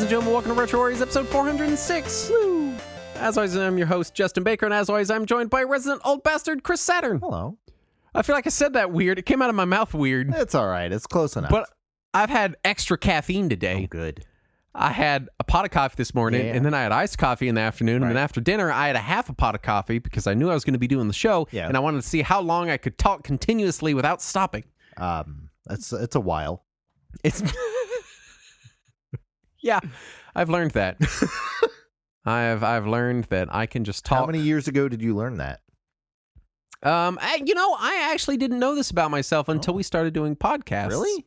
and gentlemen, welcome to Retro Warriors episode 406. Woo! As always, I'm your host, Justin Baker, and as always, I'm joined by resident old bastard, Chris Saturn. Hello. I feel like I said that weird. It came out of my mouth weird. It's all right. It's close enough. But I've had extra caffeine today. Oh, good. I had a pot of coffee this morning, and then I had iced coffee in the afternoon, and then after dinner, I had a half a pot of coffee because I knew I was going to be doing the show, and I wanted to see how long I could talk continuously without stopping. It's a while. It's... Yeah, I've learned that. I've learned that I can just talk. How many years ago did you learn that? I actually didn't know this about myself until we started doing podcasts. Really?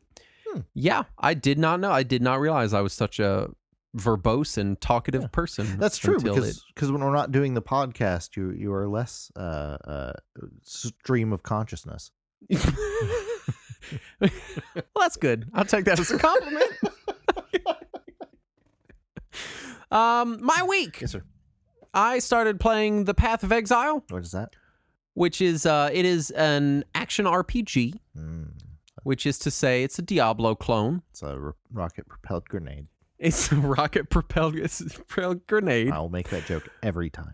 Yeah, I did not know. I did not realize I was such a verbose and talkative person. That's true, because when we're not doing the podcast, you are less stream of consciousness. Well, that's good. I'll take that as a compliment. My week. Yes, sir. I started playing The Path of Exile. What is that? Which is it is an action RPG, which is to say it's a Diablo clone. It's a rocket-propelled grenade. It's a rocket-propelled grenade. I'll make that joke every time.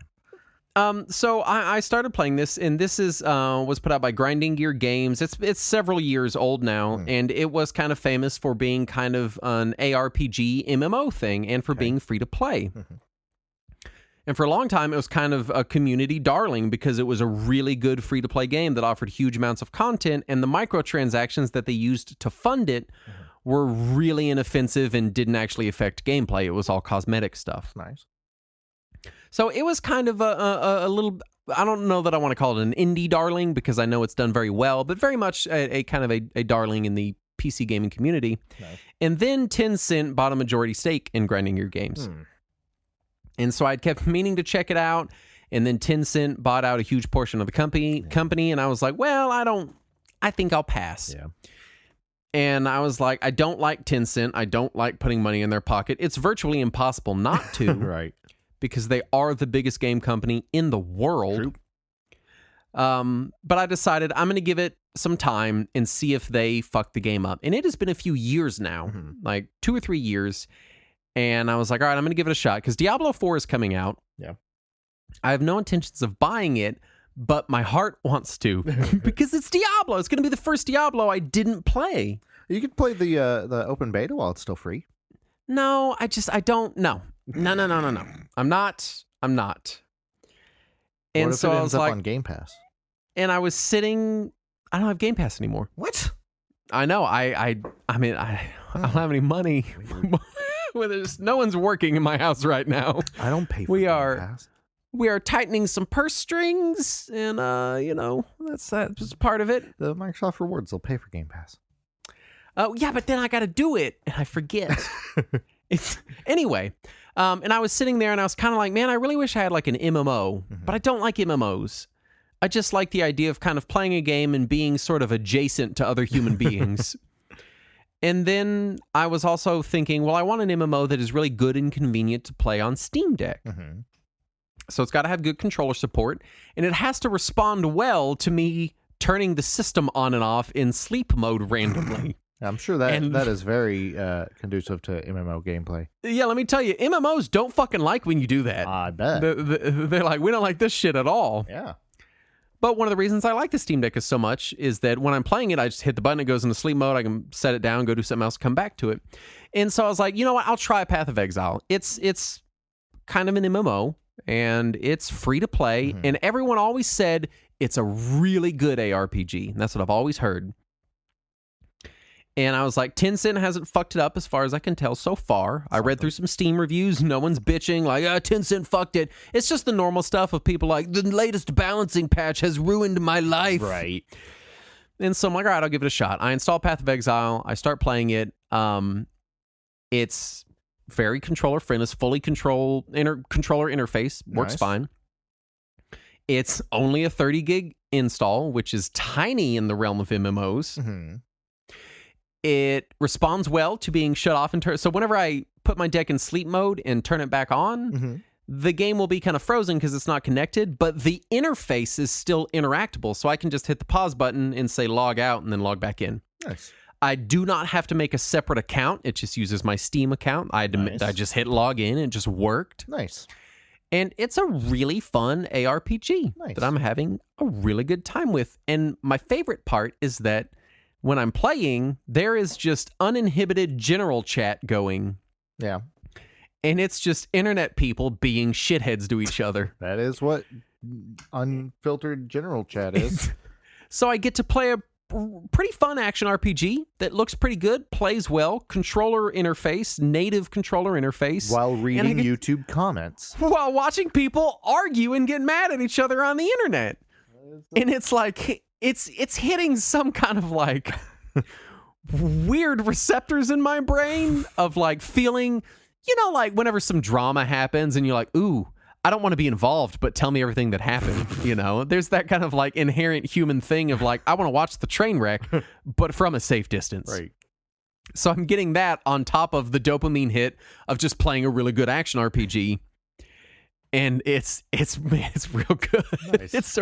So I started playing this, and this is was put out by Grinding Gear Games. It's several years old now, and it was kind of famous for being kind of an ARPG MMO thing, and for being free to play. And for a long time, it was kind of a community darling because it was a really good free to play game that offered huge amounts of content, and the microtransactions that they used to fund it were really inoffensive and didn't actually affect gameplay. It was all cosmetic stuff. Nice. So it was kind of a little, I don't know that I want to call it an indie darling because I know it's done very well, but very much a kind of a darling in the PC gaming community. Nice. And then Tencent bought a majority stake in Grinding Gear Games. And so I'd kept meaning to check it out, and then Tencent bought out a huge portion of the company, and I was like, well, I think I'll pass. Yeah. And I was like, I don't like Tencent. I don't like putting money in their pocket. It's virtually impossible not to. Right. Because they are the biggest game company in the world. True. But I decided I'm going to give it some time and see if they fuck the game up. And it has been a few years now, like 2 or 3 years. And I was like, all right, I'm going to give it a shot. Because Diablo 4 is coming out. Yeah. I have no intentions of buying it, but my heart wants to. Because it's Diablo. It's going to be the first Diablo I didn't play. You could play the open beta while it's still free. No, I don't. No. No. I'm not. And what if so it I ends was up like, on Game Pass? And I was sitting. I don't have Game Pass anymore. What? I know. I mean, I don't have any money. Well, no one's working in my house right now. I don't pay for Game Pass. We are tightening some purse strings, and that's part of it. The Microsoft Rewards, they'll pay for Game Pass. Oh yeah, but then I got to do it, and I forget. Anyway. And I was sitting there and I was kind of like, man, I really wish I had like an MMO, but I don't like MMOs. I just like the idea of kind of playing a game and being sort of adjacent to other human beings. And then I was also thinking, well, I want an MMO that is really good and convenient to play on Steam Deck. So it's got to have good controller support, and it has to respond well to me turning the system on and off in sleep mode randomly. I'm sure that is very conducive to MMO gameplay. Yeah, let me tell you, MMOs don't fucking like when you do that. I bet. They're like, we don't like this shit at all. Yeah. But one of the reasons I like the Steam Deck is so much is that when I'm playing it, I just hit the button, it goes into sleep mode, I can set it down, go do something else, come back to it. And so I was like, you know what, I'll try Path of Exile. It's kind of an MMO, and it's free to play, and everyone always said it's a really good ARPG, and that's what I've always heard. And I was like, Tencent hasn't fucked it up as far as I can tell so far. I read through some Steam reviews. No one's bitching like, Tencent fucked it. It's just the normal stuff of people like, the latest balancing patch has ruined my life. Right. And so I'm like, all right, I'll give it a shot. I install Path of Exile. I start playing it. It's very controller friendly. It's fully controller interface. Works fine. It's only a 30 gig install, which is tiny in the realm of MMOs. It responds well to being shut off. So whenever I put my deck in sleep mode and turn it back on, the game will be kind of frozen because it's not connected, but the interface is still interactable. So I can just hit the pause button and say log out and then log back in. Nice. I do not have to make a separate account. It just uses my Steam account. I just hit log in and it just worked. Nice. And it's a really fun ARPG that I'm having a really good time with. And my favorite part is that when I'm playing, there is just uninhibited general chat going. Yeah. And it's just internet people being shitheads to each other. That is what unfiltered general chat is. So I get to play a pretty fun action RPG that looks pretty good, plays well, controller interface, native controller interface. While reading YouTube comments. While watching people argue and get mad at each other on the internet. And it's like, it's hitting some kind of like weird receptors in my brain of like feeling, you know, like whenever some drama happens and you're like, ooh, I don't want to be involved, but tell me everything that happened. You know, there's that kind of like inherent human thing of like, I want to watch the train wreck, but from a safe distance. Right. So I'm getting that on top of the dopamine hit of just playing a really good action RPG. And it's real good. Nice. It's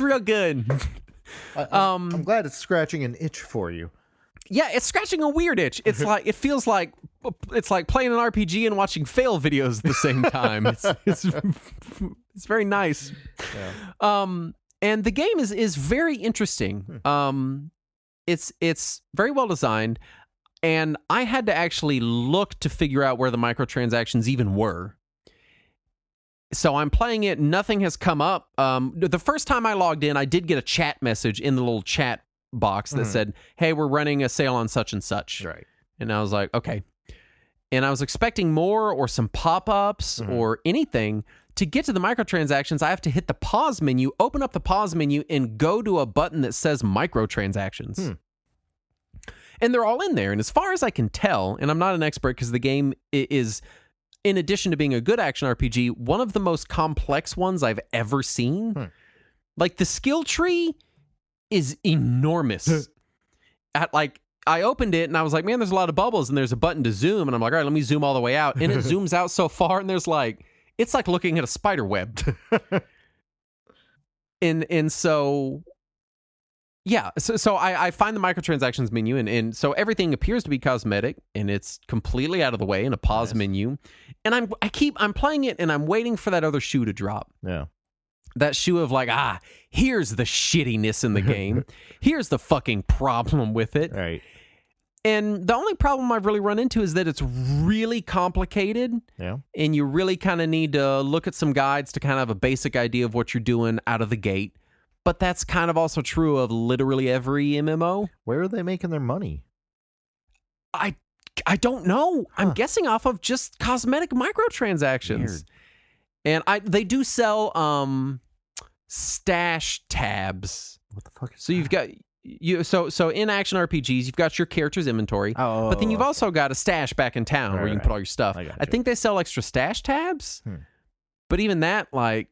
real good. I'm glad it's scratching an itch for you. Yeah, it's scratching a weird itch. It's like it feels like it's like playing an RPG and watching fail videos at the same time. It's very nice. Yeah. And the game is very interesting. It's very well designed, and I had to actually look to figure out where the microtransactions even were. So I'm playing it. Nothing has come up. The first time I logged in, I did get a chat message in the little chat box that said, hey, we're running a sale on such and such. Right. And I was like, okay. And I was expecting more or some pop-ups or anything. To get to the microtransactions, I have to hit the pause menu, open up the pause menu, and go to a button that says microtransactions. And they're all in there. And as far as I can tell, and I'm not an expert because the game is, in addition to being a good action RPG, one of the most complex ones I've ever seen. Like, the skill tree is enormous. I opened it and I was like, man, there's a lot of bubbles and there's a button to zoom. And I'm like, all right, let me zoom all the way out. And it zooms out so far and there's like, it's like looking at a spider web. and so, yeah. So I find the microtransactions menu and so everything appears to be cosmetic and it's completely out of the way in a pause menu. And I'm playing it and I'm waiting for that other shoe to drop. Yeah. That shoe of like, here's the shittiness in the game. Here's the fucking problem with it. Right. And the only problem I've really run into is that it's really complicated. Yeah. And you really kind of need to look at some guides to kind of have a basic idea of what you're doing out of the gate. But that's kind of also true of literally every MMO. Where are they making their money? I don't know. I'm guessing off of just cosmetic microtransactions. Weird. And they do sell stash tabs. What the fuck is so you've got so in action RPGs you've got your character's inventory, but then you've also got a stash back in town where you can put all your stuff. I think they sell extra stash tabs, but even that, like,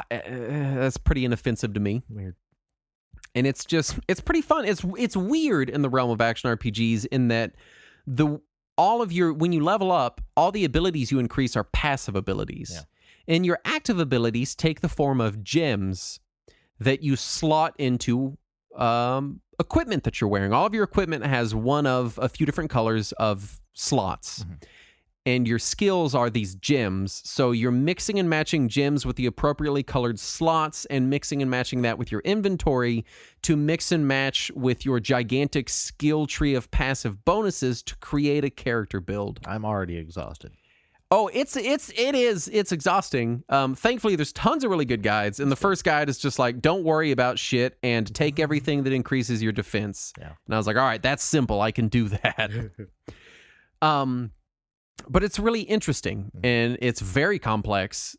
that's pretty inoffensive to me. Weird. And it's pretty fun. It's weird in the realm of action RPGs in that when you level up, all the abilities you increase are passive abilities. Yeah. And your active abilities take the form of gems that you slot into equipment that you're wearing. All of your equipment has one of a few different colors of slots. And your skills are these gems. So you're mixing and matching gems with the appropriately colored slots and mixing and matching that with your inventory to mix and match with your gigantic skill tree of passive bonuses to create a character build. I'm already exhausted. Oh, it's exhausting. Thankfully, there's tons of really good guides. And the first guide is just like, don't worry about shit and take everything that increases your defense. Yeah. And I was like, all right, that's simple. I can do that. But it's really interesting and it's very complex.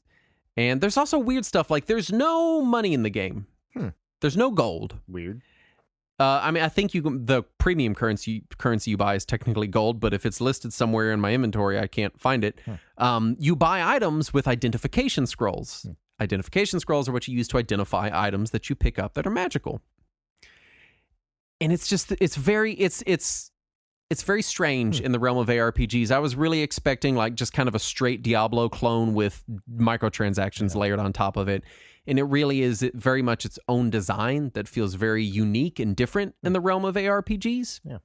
And there's also weird stuff like there's no money in the game. There's no gold. Weird. I mean, I think the premium currency you buy is technically gold, but if it's listed somewhere in my inventory, I can't find it. You buy items with identification scrolls. Identification scrolls are what you use to identify items that you pick up that are magical. And it's it's very strange in the realm of ARPGs. I was really expecting like just kind of a straight Diablo clone with microtransactions layered on top of it. And it really is very much its own design that feels very unique and different in the realm of ARPGs. Yeah.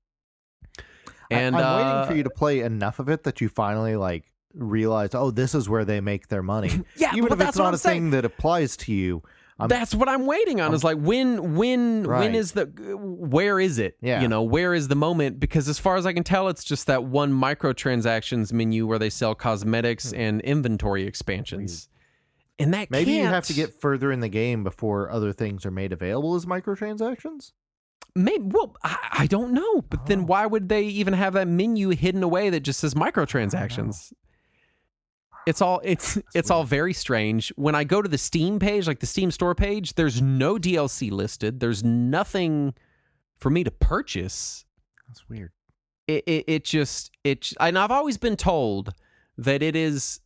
And I'm waiting for you to play enough of it that you finally like realize, oh, this is where they make their money. Yeah, even but if that's it's what not I'm a saying. thing that applies to you. That's what I'm waiting on. Is like when Right. is where is it? Yeah. You know, where is the moment? Because as far as I can tell, it's just that one microtransactions menu where they sell cosmetics and inventory expansions. And that Maybe you can't- have to get further in the game before other things are made available as microtransactions. Maybe. Well, I don't know. But then why would they even have that menu hidden away that just says microtransactions? It's all very strange. When I go to the Steam page, like the Steam store page, there's no DLC listed. There's nothing for me to purchase. That's weird. And I've always been told that it is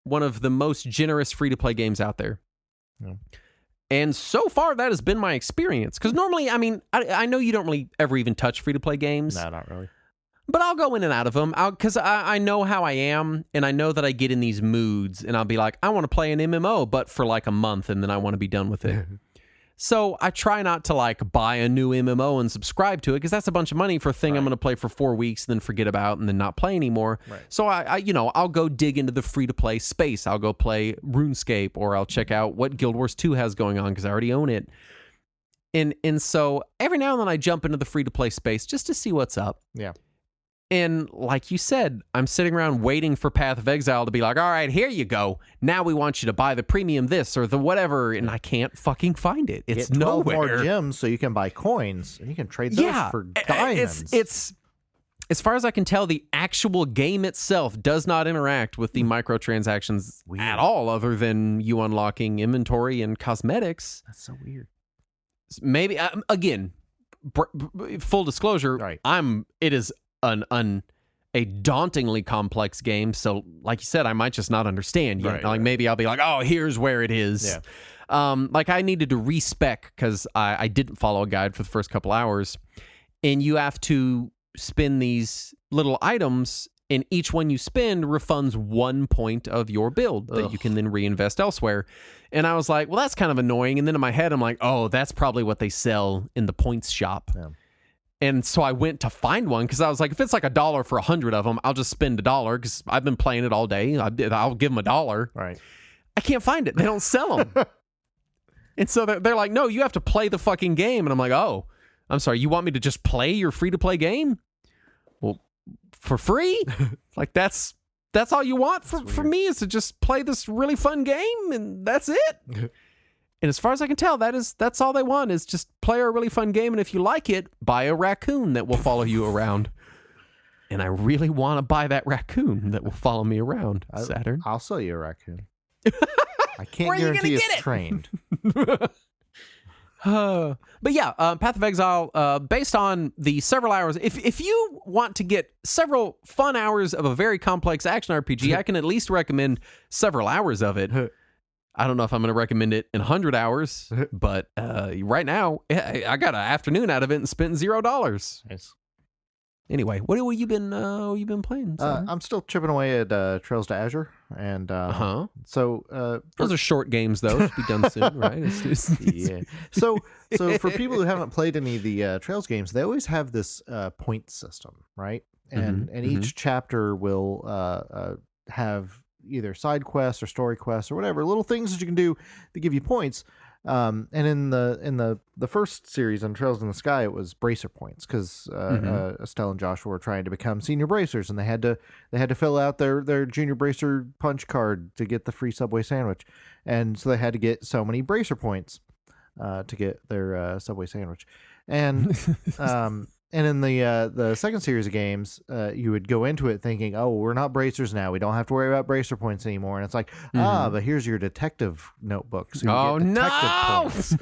one of the most generous free-to-play games out there. Yeah. And so far, that has been my experience. Because normally, I mean, I know you don't really ever even touch free-to-play games. No, not really. But I'll go in and out of them because I know how I am, and I know that I get in these moods, and I'll be like, I want to play an MMO, but for like a month, and then I want to be done with it. So I try not to like buy a new MMO and subscribe to it because that's a bunch of money for a thing I'm going to play for 4 weeks and then forget about and then not play anymore. Right. So I'll go dig into the free-to-play space. I'll go play RuneScape, or I'll check out what Guild Wars 2 has going on because I already own it. And so every now and then I jump into the free-to-play space just to see what's up. Yeah. And like you said, I'm sitting around waiting for Path of Exile to be like, all right, here you go. Now we want you to buy the premium this or the whatever, and I can't fucking find it. It's Get 12 nowhere. more gems so you can buy coins, and you can trade those for diamonds. It's as far as I can tell, the actual game itself does not interact with the microtransactions at all, other than you unlocking inventory and cosmetics. That's so weird. Maybe, again, full disclosure, Right. It is a dauntingly complex game, so like you said, I might just not understand yet. Right. Maybe I'll be like, oh, here's where it is. Yeah. Like I needed to respec because I didn't follow a guide for the first couple hours, and you have to spin these little items, and each one you spend refunds 1 point of your build that you can then reinvest elsewhere. And I was like, well, that's kind of annoying. And then in my head, I'm like, oh, that's probably what they sell in the points shop. Yeah. And so I went to find one because I was like, if it's like $1 for 100 of them, I'll just spend $1 because I've been playing it all day. I'll give them $1. Right. I can't find it. They don't sell them. And so they're like, no, you have to play the fucking game. And I'm like, oh, I'm sorry. You want me to just play your free-to-play game? Well, for free? Like that's all you want for me is to just play this really fun game, and that's it. And as far as I can tell, that's all they want is just play a really fun game, and if you like it, buy a raccoon that will follow you around. And I really want to buy that raccoon that will follow me around, Saturn. I'll sell you a raccoon. I can't Where are you guarantee gonna it's get it? trained. But yeah, Path of Exile, based on the several hours, if you want to get several fun hours of a very complex action RPG, I can at least recommend several hours of it. I don't know if I'm going to recommend it in 100 hours, but right now, I got an afternoon out of it and spent $0. Nice. Anyway, what have you been playing? I'm still chipping away at Trails to Azure, and so those are short games, though. Should be done soon, right? yeah. So for people who haven't played any of the Trails games, they always have this point system, right? And each chapter will have either side quests or story quests or whatever little things that you can do to give you points. And in the first series on Trails in the Sky, it was bracer points because Estelle and Joshua were trying to become senior bracers, and they had to fill out their junior bracer punch card to get the free Subway sandwich, and so they had to get so many bracer points to get their Subway sandwich, and and in the second series of games, you would go into it thinking, oh, we're not bracers now. We don't have to worry about bracer points anymore. And it's like, but here's your detective notebook. So you get detective points.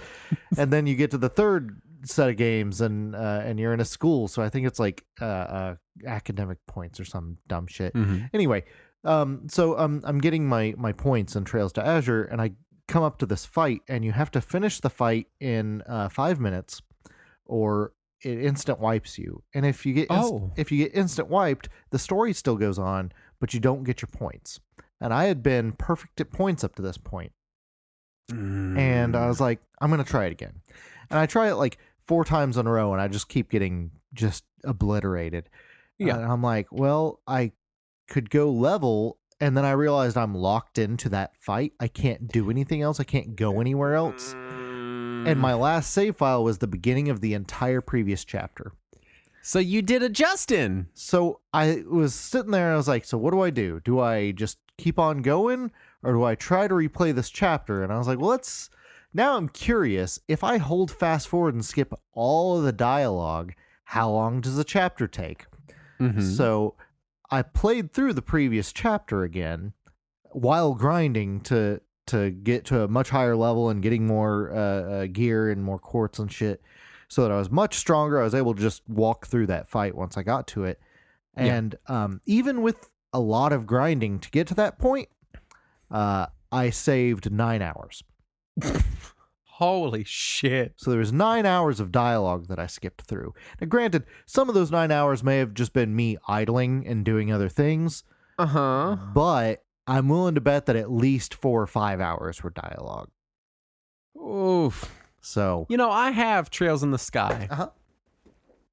And then you get to the third set of games, and you're in a school. So I think it's like academic points or some dumb shit. Anyway, so I'm getting my points in Trails to Azure, and I come up to this fight, and you have to finish the fight in 5 minutes, or it instant wipes you. And if you get if you get instant wiped, the story still goes on, but you don't get your points. And I had been perfect at points up to this point. And I was like, I'm going to try it again. And I try it like 4 times in a row, and I just keep getting just obliterated. Yeah. And I'm like, well, I could go level, and then I realized I'm locked into that fight. I can't do anything else. I can't go anywhere else. And my last save file was the beginning of the entire previous chapter. So you did a Justin. So I was sitting there, and I was like, so what do I do? Do I just keep on going, or do I try to replay this chapter? And I was like, well, now I'm curious. If I hold fast forward and skip all of the dialogue, how long does the chapter take? Mm-hmm. So I played through the previous chapter again while grinding to get to a much higher level and getting more gear and more quartz and shit, so that I was much stronger. I was able to just walk through that fight once I got to it. And even with a lot of grinding to get to that point, I saved 9 hours. Holy shit. So there was 9 hours of dialogue that I skipped through. Now, granted, some of those 9 hours may have just been me idling and doing other things. Uh-huh. But I'm willing to bet that at least 4 or 5 hours were dialogue. Oof. So, I have Trails in the Sky. Uh-huh.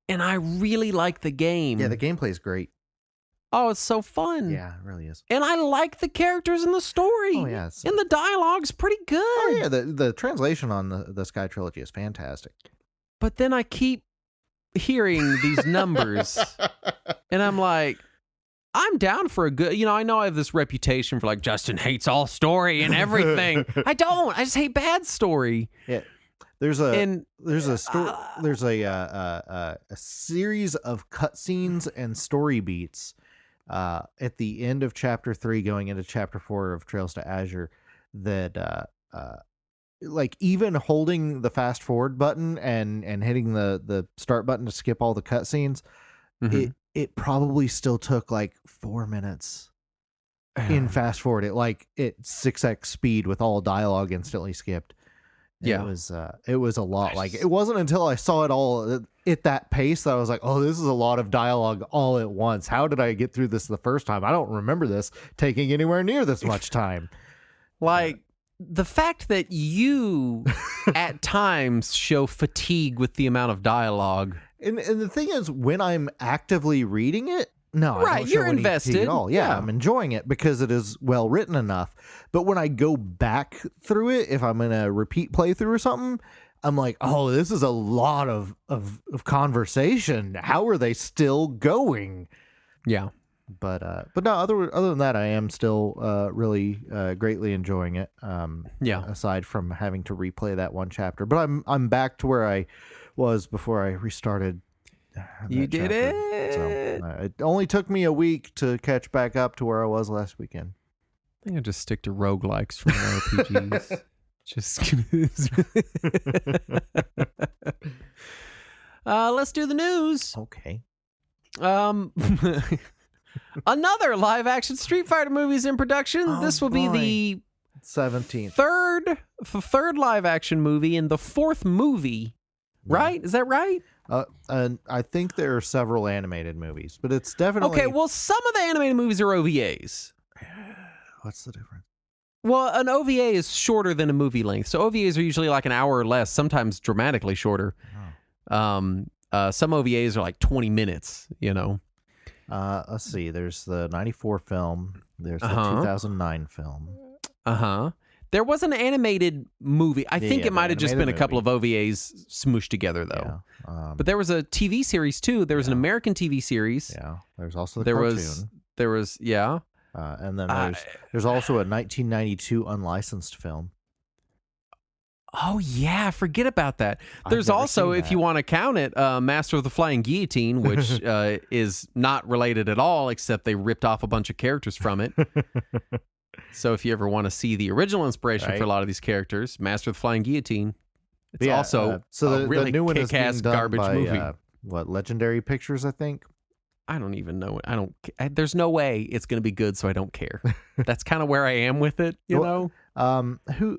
And I really like the game. Yeah, the gameplay is great. Oh, it's so fun. Yeah, it really is. And I like the characters in the story. Oh, yeah. And the dialogue's pretty good. Oh, yeah, the translation on the Sky Trilogy is fantastic. But then I keep hearing these numbers, and I'm like, I'm down for a good, I know I have this reputation for like, Justin hates all story and everything. I don't. I just hate bad story. Yeah. There's a series of cutscenes and story beats at the end of chapter 3 going into chapter 4 of Trails to Azure that like even holding the fast forward button and hitting the start button to skip all the cutscenes, it probably still took like 4 minutes in fast forward at 6x speed with all dialogue instantly skipped. Yeah, it was a lot. Like, it wasn't until I saw it all at that pace that I was like, oh, this is a lot of dialogue all at once. How did I get through this the first time? I don't remember this taking anywhere near this much time. Like, the fact that you at times show fatigue with the amount of dialogue. And the thing is, when I'm actively reading it, no, I don't show you're any invested fatigue at all. Yeah, I'm enjoying it because it is well written enough. But when I go back through it, if I'm in a repeat playthrough or something, I'm like, oh, this is a lot of conversation. How are they still going? Yeah. But no, other than that, I am still really greatly enjoying it. Aside from having to replay that one chapter, but I'm back to where I was before I restarted. You did chapter. it. So it only took me a week to catch back up to where I was last weekend. I think I just stick to roguelikes from RPGs. Just let's do the news. Okay. Another live action Street Fighter movie is in production. Oh, this will be the 17th. third live action movie and the fourth movie. Right? Is that right? And I think there are several animated movies, but it's definitely... Okay, well, some of the animated movies are OVAs. What's the difference? Well, an OVA is shorter than a movie length. So OVAs are usually like an hour or less, sometimes dramatically shorter. Some OVAs are like 20 minutes, Let's see. There's the 94 film. There's the 2009 film. There was an animated movie. I think it might have just been a couple of OVAs smooshed together, though. Yeah. But there was a TV series, too. There was an American TV series. Yeah. There's also the cartoon. And then there's also a 1992 unlicensed film. Oh, yeah. Forget about that. There's also, if you want to count it, Master of the Flying Guillotine, which is not related at all, except they ripped off a bunch of characters from it. So if you ever want to see the original inspiration for a lot of these characters, Master of the Flying Guillotine, it's also a really new one kick-ass is being done garbage by, movie. Legendary Pictures, I think. I don't even know. There's no way it's going to be good, so I don't care. That's kind of where I am with it, you know?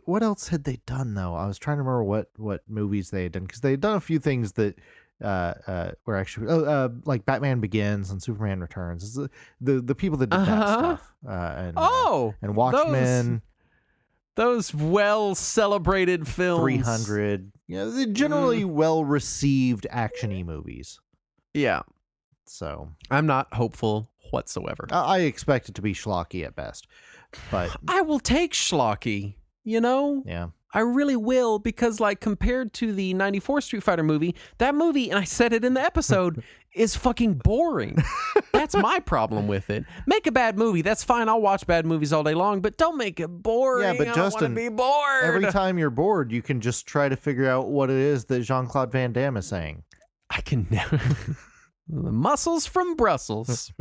What else had they done, though? I was trying to remember what movies they had done, because they had done a few things that were actually like Batman Begins and Superman Returns. It's the people that did that stuff. And Watchmen. Those well-celebrated films. 300. They're generally well-received action-y movies. Yeah. So I'm not hopeful whatsoever. I expect it to be schlocky at best. But I will take schlocky, Yeah. I really will, because like compared to the 94 Street Fighter movie, that movie, and I said it in the episode, is fucking boring. That's my problem with it. Make a bad movie, that's fine. I'll watch bad movies all day long, but don't make it boring. Yeah, but I Justin, don't want to be bored. Every time you're bored, you can just try to figure out what it is that Jean-Claude Van Damme is saying. I can never. The muscles from Brussels.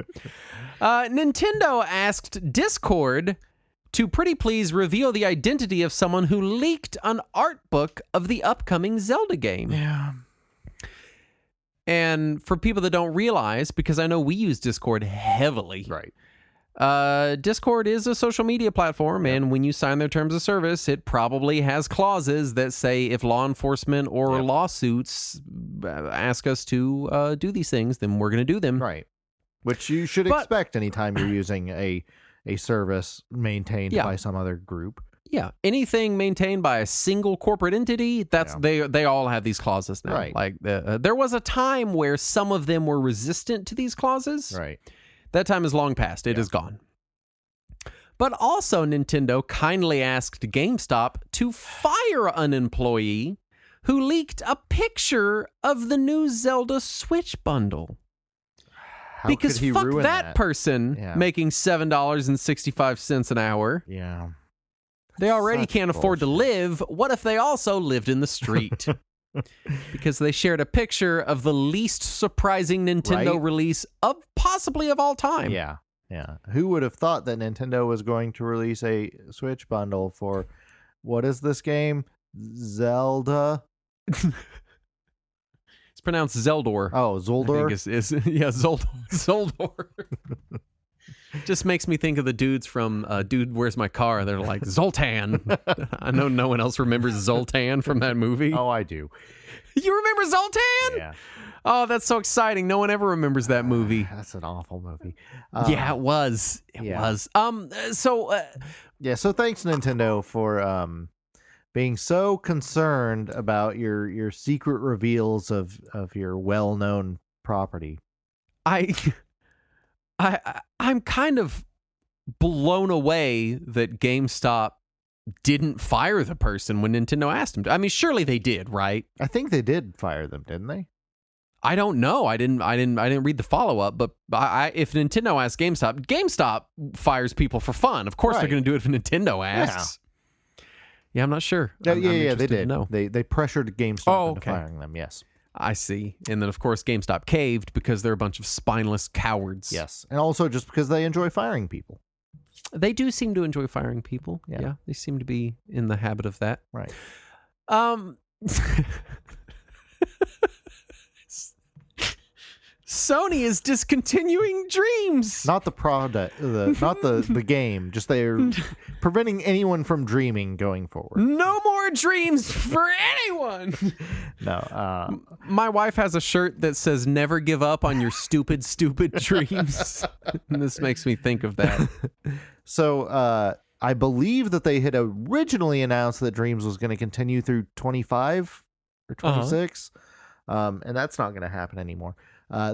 Nintendo asked Discord to pretty please reveal the identity of someone who leaked an art book of the upcoming Zelda game. Yeah. And for people that don't realize, because I know we use Discord heavily. Right. Discord is a social media platform, and when you sign their terms of service, it probably has clauses that say if law enforcement or lawsuits ask us to do these things, then we're going to do them. Right. Which you should expect anytime you're using a service maintained by some other group. Yeah, anything maintained by a single corporate entity, that's they all have these clauses now. Right. Like there was a time where some of them were resistant to these clauses. Right. That time is long past. It is gone. But also Nintendo kindly asked GameStop to fire an employee who leaked a picture of the new Zelda Switch bundle. Because fuck that person making $7.65 an hour. Yeah. They already can't afford to live. What if they also lived in the street? Because they shared a picture of the least surprising Nintendo release of possibly of all time. Yeah. Yeah. Who would have thought that Nintendo was going to release a Switch bundle for, what is this game? Zelda? It's pronounced Zeldor. Oh, Zoldor? I think yeah, Zoldor. Just makes me think of the dudes from Dude, Where's My Car? They're like, Zoltan. I know no one else remembers Zoltan from that movie. Oh, I do. You remember Zoltan? Yeah. Oh, that's so exciting. No one ever remembers that movie. That's an awful movie. Yeah, it was. It was. So thanks, Nintendo, for being so concerned about your secret reveals of your well-known property. I'm kind of blown away that GameStop didn't fire the person when Nintendo asked them to. I mean, surely they did, right? I think they did fire them, didn't they? I don't know. I didn't read the follow-up, but if Nintendo asks GameStop fires people for fun. Of course they're going to do it if Nintendo asks. Yeah, I'm not sure. They did. No. They pressured GameStop into firing them, yes. I see. And then, of course, GameStop caved because they're a bunch of spineless cowards. Yes. And also just because they enjoy firing people. They do seem to enjoy firing people. Yeah. They seem to be in the habit of that. Right. Sony is discontinuing Dreams. Not the product, not the game. Just they're preventing anyone from dreaming going forward. No more dreams for anyone. No. My wife has a shirt that says "Never give up on your stupid dreams." And this makes me think of that. So I believe that they had originally announced that Dreams was going to continue through 25 or 26, and that's not going to happen anymore.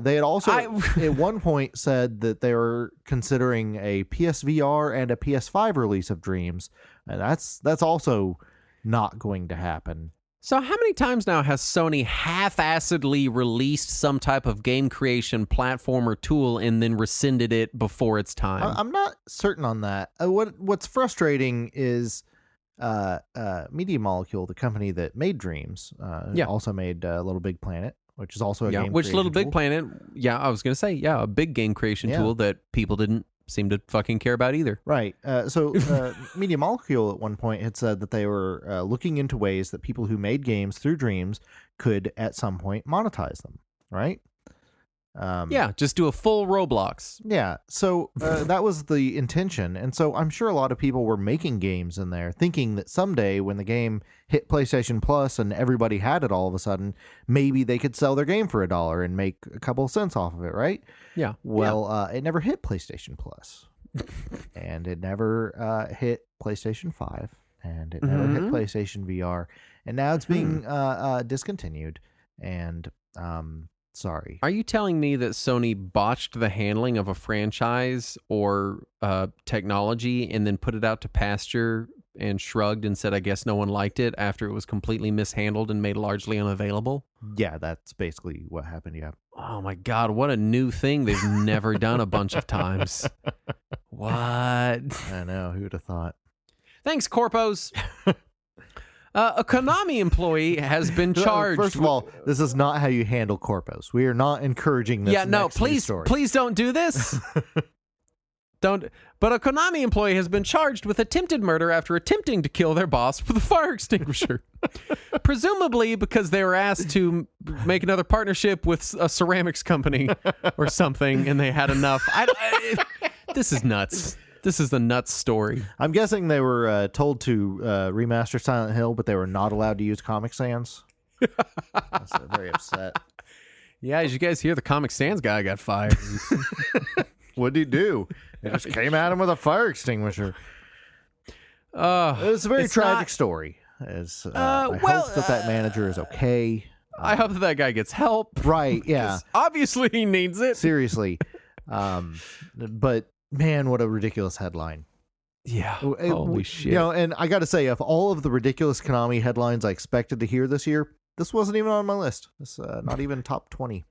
They had also at one point said that they were considering a PSVR and a PS5 release of Dreams, and that's also not going to happen. So how many times now has Sony half-assedly released some type of game creation platform or tool and then rescinded it before its time? I'm not certain on that. What's frustrating is Media Molecule, the company that made Dreams, also made Little Big Planet, which is also a game which creation Little Big tool. Planet, I was going to say, a big game creation tool that people didn't seem to fucking care about either. Right. So Media Molecule at one point had said that they were looking into ways that people who made games through Dreams could at some point monetize them, right? Yeah, just do a full Roblox. Yeah, so that was the intention. And so I'm sure a lot of people were making games in there thinking that someday when the game hit PlayStation Plus and everybody had it all of a sudden, maybe they could sell their game for $1 and make a couple of cents off of it, right? Yeah. Well, it never hit PlayStation Plus. And it never hit PlayStation 5. And it never hit PlayStation VR. And now it's being discontinued. And... sorry. Are you telling me that Sony botched the handling of a franchise or technology and then put it out to pasture and shrugged and said, I guess no one liked it after it was completely mishandled and made largely unavailable? Yeah, that's basically what happened, yeah. Oh my God, what a new thing they've never done a bunch of times. What? I know, who would have thought? Thanks, Corpos. A Konami employee has been charged. First of all, this is not how you handle corpos. We are not encouraging this. Yeah, no, next news please, story. please don't do this. Don't. But a Konami employee has been charged with attempted murder after attempting to kill their boss with a fire extinguisher. Presumably because they were asked to make another partnership with a ceramics company or something, and they had enough. This is nuts. This is the nuts story. I'm guessing they were told to remaster Silent Hill, but they were not allowed to use Comic Sans. They're very upset. Yeah, as you guys hear, the Comic Sans guy got fired. What did he do? They just came at him with a fire extinguisher. It's a very tragic story. I hope that manager is okay. I hope that guy gets help. Right, yeah. Obviously, he needs it. Seriously. But... man, what a ridiculous headline. Yeah. Holy shit. And I got to say, of all of the ridiculous Konami headlines I expected to hear this year, this wasn't even on my list. This not even top 20.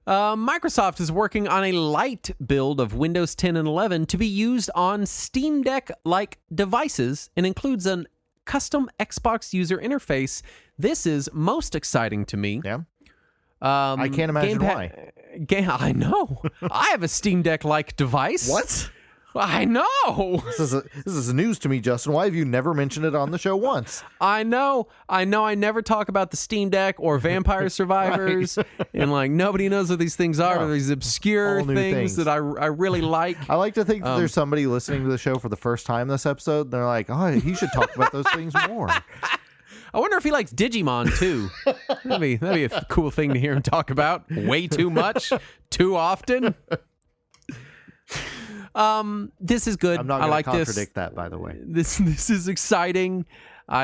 Microsoft is working on a light build of Windows 10 and 11 to be used on Steam Deck-like devices and includes a custom Xbox user interface. This is most exciting to me. Yeah. I can't imagine why. I know. I have a Steam Deck-like device. What? I know. This is news to me, Justin. Why have you never mentioned it on the show once? I know. I never talk about the Steam Deck or Vampire Survivors, and nobody knows what these things are. No. These obscure things that I really like. I like to think that there's somebody listening to the show for the first time this episode. And they're like, oh, he should talk about those things more. I wonder if he likes Digimon too. That'd be a cool thing to hear him talk about. Way too much, too often. This is good. I'm not going to contradict that, by the way. This is exciting. The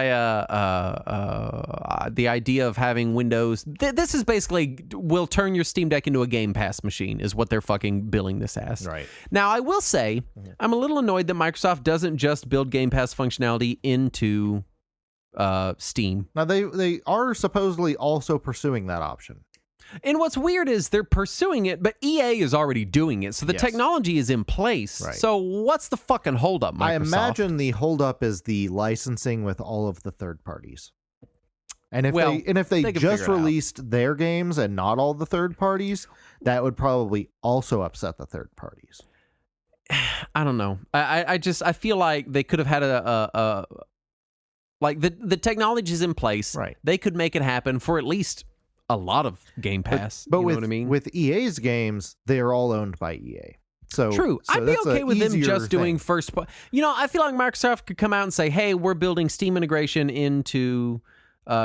idea of having Windows. This is basically will turn your Steam Deck into a Game Pass machine. Is what they're fucking billing this as. Right. Now, I will say, I'm a little annoyed that Microsoft doesn't just build Game Pass functionality into Steam. Now they are supposedly also pursuing that option. And what's weird is they're pursuing it, but EA is already doing it, so the technology is in place. Right. So what's the fucking holdup, Microsoft? I imagine the holdup is the licensing with all of the third parties. And if they just released their games and not all the third parties, that would probably also upset the third parties. I don't know. I feel like they could have had the technology is in place. Right. They could make it happen for at least a lot of Game Pass. But you with, know what I mean? With EA's games, they are all owned by EA. So true. So I'd be okay with them just doing first. I feel like Microsoft could come out and say, "Hey, we're building Steam integration into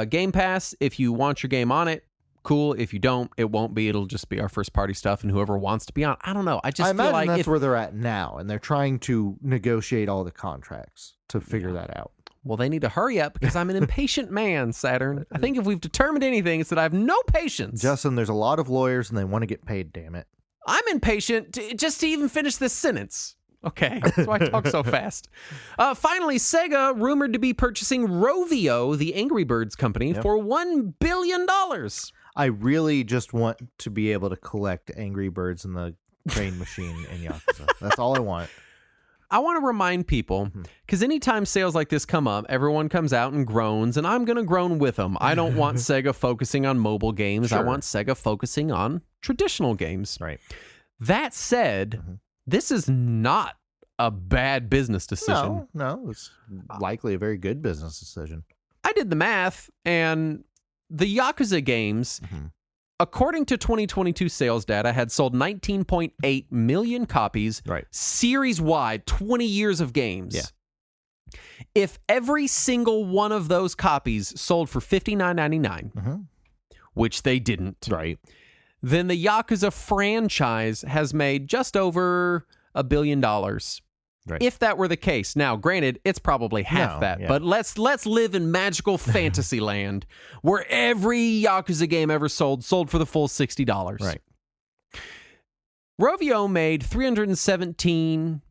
Game Pass. If you want your game on it, cool. If you don't, it won't be. It'll just be our first party stuff, and whoever wants to be on." I don't know. I feel imagine like that's where they're at now, and they're trying to negotiate all the contracts to figure that out. Well, they need to hurry up because I'm an impatient man, Saturn. I think if we've determined anything, it's that I have no patience. Justin, there's a lot of lawyers and they want to get paid, damn it. I'm impatient just to even finish this sentence. Okay, that's why I talk so fast. Finally, Sega rumored to be purchasing Rovio, the Angry Birds company, for $1 billion. I really just want to be able to collect Angry Birds in the train machine in Yakuza. That's all I want. I want to remind people, because anytime sales like this come up, everyone comes out and groans, and I'm going to groan with them. I don't want Sega focusing on mobile games. Sure. I want Sega focusing on traditional games. Right. That said, this is not a bad business decision. No, it's likely a very good business decision. I did the math, and the Yakuza games according to 2022 sales data, had sold 19.8 million copies, Right. series-wide, 20 years of games. Yeah. If every single one of those copies sold for $59.99, which they didn't, Right. then the Yakuza franchise has made just over $1 billion. Right. If that were the case. Now, granted, it's probably half that, but let's live in magical fantasy land where every Yakuza game ever sold for the full $60. Right. Rovio made 317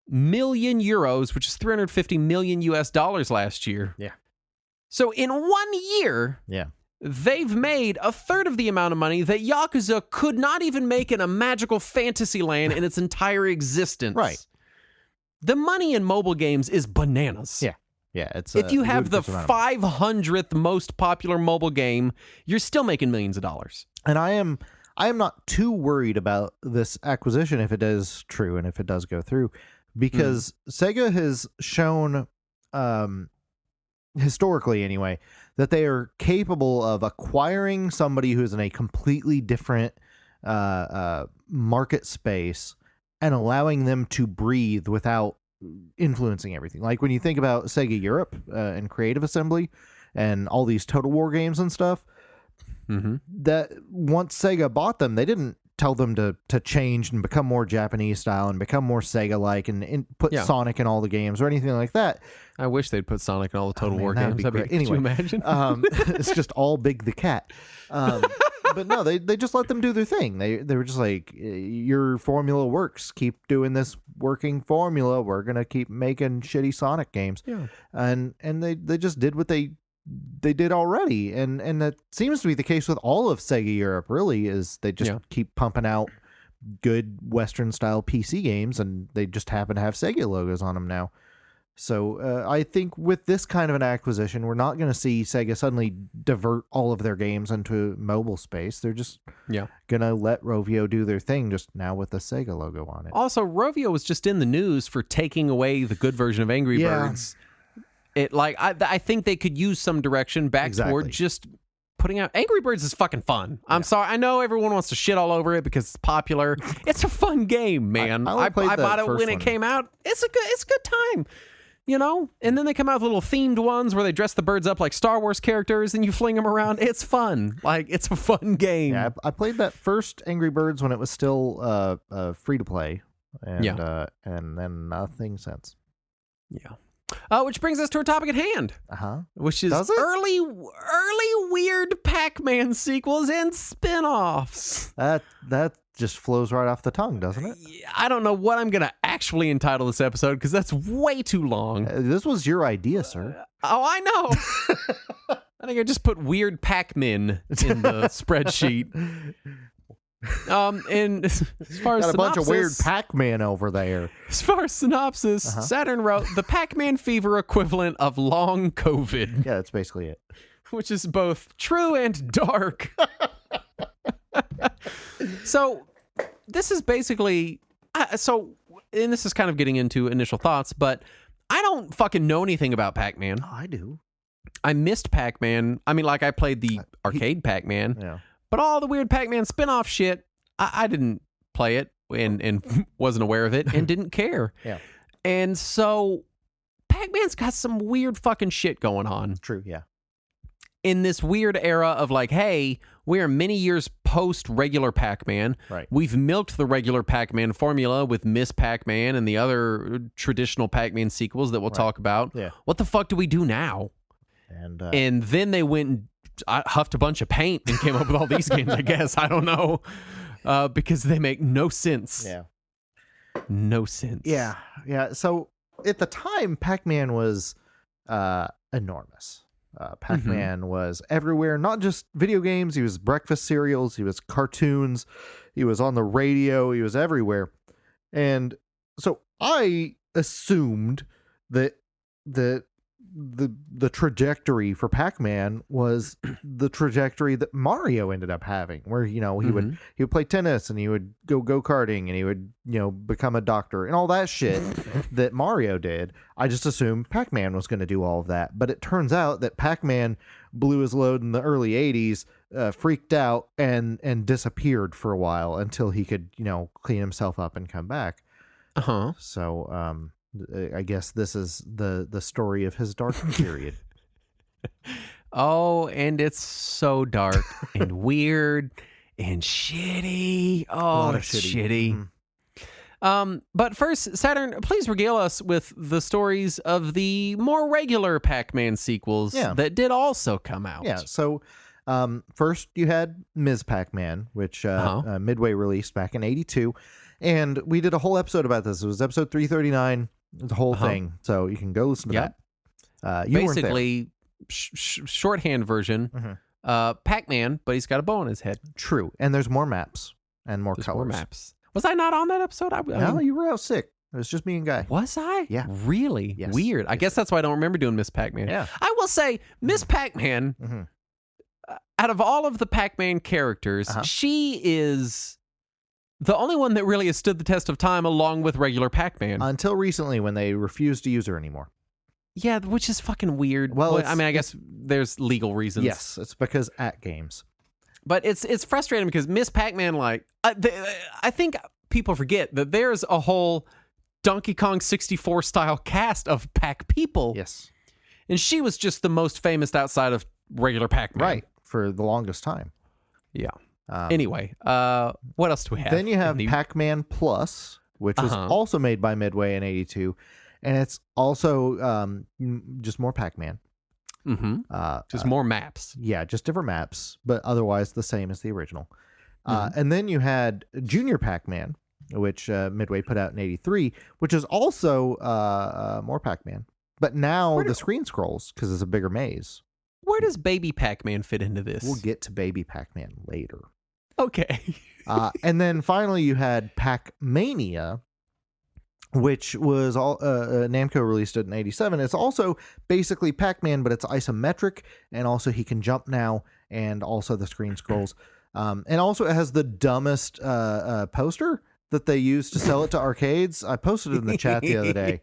million euros, which is 350 million US dollars last year. Yeah. So in 1 year, Yeah. they've made a third of the amount of money that Yakuza could not even make in a magical fantasy land in its entire existence. Right. The money in mobile games is bananas. Yeah. Yeah. It's If you have the ludicrous amount of money. 500th most popular mobile game, you're still making millions of dollars. And I am not too worried about this acquisition if it is true and if it does go through, because Sega has shown, historically anyway, that they are capable of acquiring somebody who's in a completely different market space and allowing them to breathe without influencing everything. Like when you think about Sega Europe and Creative Assembly and all these Total War games and stuff, that once Sega bought them, they didn't tell them to change and become more Japanese style and become more Sega-like and put Sonic in all the games or anything like that. I wish they'd put Sonic in all the Total War that'd games. be great. Could you imagine? It's just all Big the Cat. But no, they just let them do their thing. They were just like, your formula works. Keep doing this working formula. We're gonna keep making shitty Sonic games. Yeah. And they just did what they did already, and that seems to be the case with all of Sega Europe. Really, is they just keep pumping out good Western style PC games, and they just happen to have Sega logos on them now. So I think with this kind of an acquisition, we're not going to see Sega suddenly divert all of their games into mobile space. They're just going to let Rovio do their thing, just now with the Sega logo on it. Also, Rovio was just in the news for taking away the good version of Angry Birds. I think they could use some direction back toward just putting out Angry Birds is fucking fun. I'm sorry, I know everyone wants to shit all over it because it's popular. It's a fun game, man. I bought it when it came out. It's a good time. You know, and then they come out with little themed ones where they dress the birds up like Star Wars characters and you fling them around. It's fun. Like, it's a fun game. Yeah, I played that first Angry Birds when it was still free to play, and then nothing since. Yeah. Which brings us to our topic at hand. Which is early weird Pac-Man sequels and spin-offs. That just flows right off the tongue, doesn't it? I don't know what I'm going to actually entitle this episode because that's way too long. This was your idea, sir. I know. I think I just put weird Pac-Man in the spreadsheet. And as far as got a bunch of weird Pac-Man over there. As far as synopsis, Saturn wrote the Pac-Man fever equivalent of long COVID. Yeah, that's basically it. Which is both true and dark. So this is basically and this is kind of getting into initial thoughts, but I don't fucking know anything about Pac-Man. Oh, I do. I missed Pac-Man. I mean, like I played the arcade Pac-Man. Yeah. But all the weird Pac-Man spin-off shit, I didn't play it and wasn't aware of it and didn't care. Yeah. And so Pac-Man's got some weird fucking shit going on. True, yeah. In this weird era of like, hey, we're many years post regular Pac-Man. Right. We've milked the regular Pac-Man formula with Miss Pac-Man and the other traditional Pac-Man sequels that we'll talk about. Yeah. What the fuck do we do now? And then they went and huffed a bunch of paint and came up with all these games, I guess. I don't know. Because they make no sense. Yeah. No sense. Yeah. Yeah. So at the time, Pac-Man was enormous. Pac-Man was everywhere, not just video games. He was breakfast cereals. He was cartoons. He was on the radio. He was everywhere. And so I assumed that the trajectory for Pac-Man was the trajectory that Mario ended up having, where, you know, he would play tennis and he would go karting and he would, you know, become a doctor and all that shit that Mario did. I just assumed Pac-Man was going to do all of that, but it turns out that Pac-Man blew his load in the early 80s, freaked out and disappeared for a while until he could, clean himself up and come back. So I guess this is the story of his dark period. Oh, and it's so dark and weird and shitty. Oh, it's shitty. But first, Saturn, please regale us with the stories of the more regular Pac-Man sequels that did also come out. Yeah, so first you had Ms. Pac-Man, which Midway released back in 82. And we did a whole episode about this. It was episode 339, the whole thing. So you can go listen to that. You basically, shorthand version, Pac-Man, but he's got a bow on his head. True. And there's more maps and more colors. More maps. Was I not on that episode? No, you were out sick. It was just me and Guy. Was I? Yeah. Really? Yes. Weird. I guess that's why I don't remember doing Miss Pac-Man. Yeah. I will say, Miss Pac-Man, out of all of the Pac-Man characters, she is the only one that really has stood the test of time along with regular Pac-Man. Until recently when they refused to use her anymore. Yeah, which is fucking weird. Well, I mean, I guess there's legal reasons. Yes, it's because at games. But it's frustrating because Miss Pac-Man, like, I think people forget that there's a whole Donkey Kong 64 style cast of Pac people. Yes. And she was just the most famous outside of regular Pac-Man. Right, for the longest time. Yeah. Anyway, what else do we have? Then you have Pac-Man Plus, which was also made by Midway in 82. And it's also just more Pac-Man. Just more maps. Yeah, just different maps, but otherwise the same as the original. And then you had Junior Pac-Man, which Midway put out in 83, which is also more Pac-Man. But now the screen scrolls because it's a bigger maze. Where does Baby Pac-Man fit into this? We'll get to Baby Pac-Man later. Okay. And then finally you had Pac-Mania, which was all Namco released it in 87. It's also basically Pac-Man, but it's isometric, and also he can jump now, and also the screen scrolls. And also it has the dumbest poster that they used to sell it to arcades. I posted it in the chat the other day.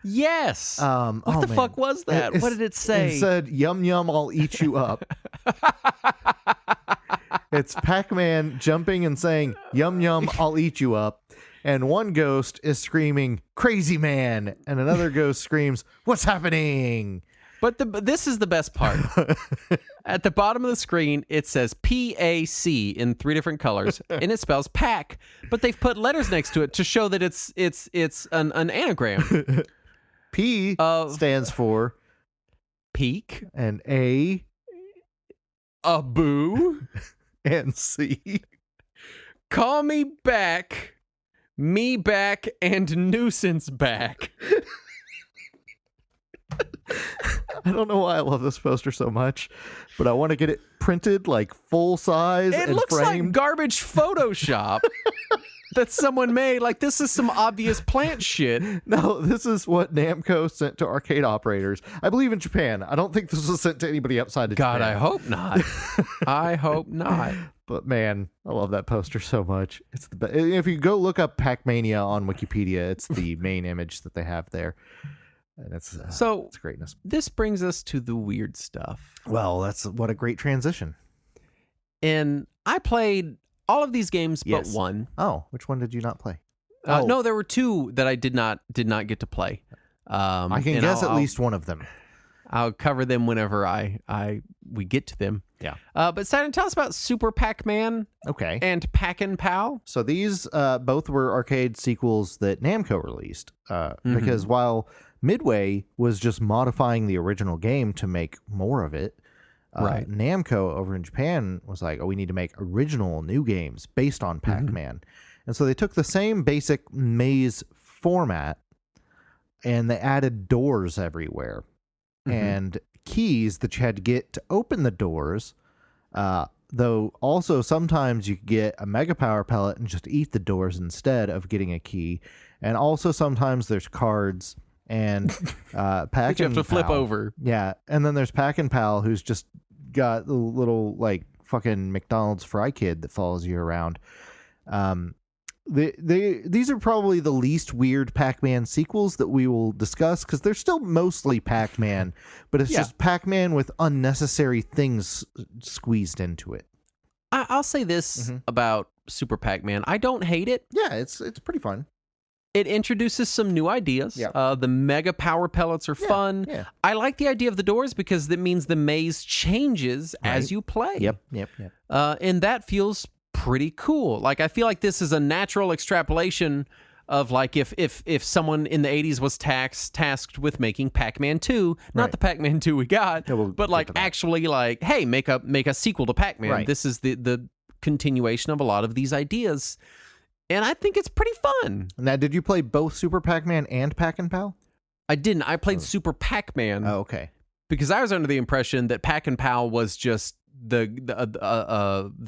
Yes. What the fuck was that? What did it say? It said, "Yum yum, I'll eat you up." It's Pac-Man jumping and saying, "Yum yum, I'll eat you up." And one ghost is screaming, "Crazy man!" And another ghost screams, "What's happening?" But this is the best part. At the bottom of the screen, it says PAC in 3 different colors, and it spells Pac. But they've put letters next to it to show that it's an anagram. P stands for peak, and A, boo, and C, call me back. Me back and nuisance back. I don't know why I love this poster so much, but I want to get it printed like full size and framed. It looks like garbage Photoshop that someone made. Like, this is some obvious plant shit. No, this is what Namco sent to arcade operators. I believe in Japan. I don't think this was sent to anybody outside of Japan. God, I hope not. I hope not. But man, I love that poster so much. It's the best. If you go look up Pac-Mania on Wikipedia, it's the main image that they have there. And it's greatness. This brings us to the weird stuff. Well, what a great transition. And I played all of these games but one. Oh, which one did you not play? No, there were 2 that I did not get to play. I can guess at least one of them. I'll cover them whenever we get to them. Yeah. But Saturn, tell us about Super Pac-Man. Okay. And Pac-N-Pal. So these both were arcade sequels that Namco released. Because while Midway was just modifying the original game to make more of it, right. Namco over in Japan was like, we need to make original new games based on Pac-Man. And so they took the same basic maze format and they added doors everywhere. And keys that you had to get to open the doors, though also sometimes you could get a Mega Power pellet and just eat the doors instead of getting a key. And also sometimes there's cards and Pac you have to flip over. Yeah, and then there's Pac-N-Pal, who's just got the little like fucking McDonald's fry kid that follows you around. These are probably the least weird Pac-Man sequels that we will discuss because they're still mostly Pac-Man, but it's just Pac-Man with unnecessary things squeezed into it. I'll say this about Super Pac-Man. I don't hate it. Yeah, it's pretty fun. It introduces some new ideas. Yeah. The mega power pellets are fun. Yeah. I like the idea of the doors because that means the maze changes as you play. Yep. And that feels pretty cool. Like, I feel like this is a natural extrapolation of, like, if someone in the 80s was tasked with making Pac-Man 2, not the Pac-Man 2 we got, but like actually like, hey, make a sequel to Pac-Man. Right. This is the continuation of a lot of these ideas. And I think it's pretty fun. Now, did you play both Super Pac-Man and Pac-N-Pal? I didn't. I played Super Pac-Man. Oh, okay. Because I was under the impression that Pac-N-Pal was just the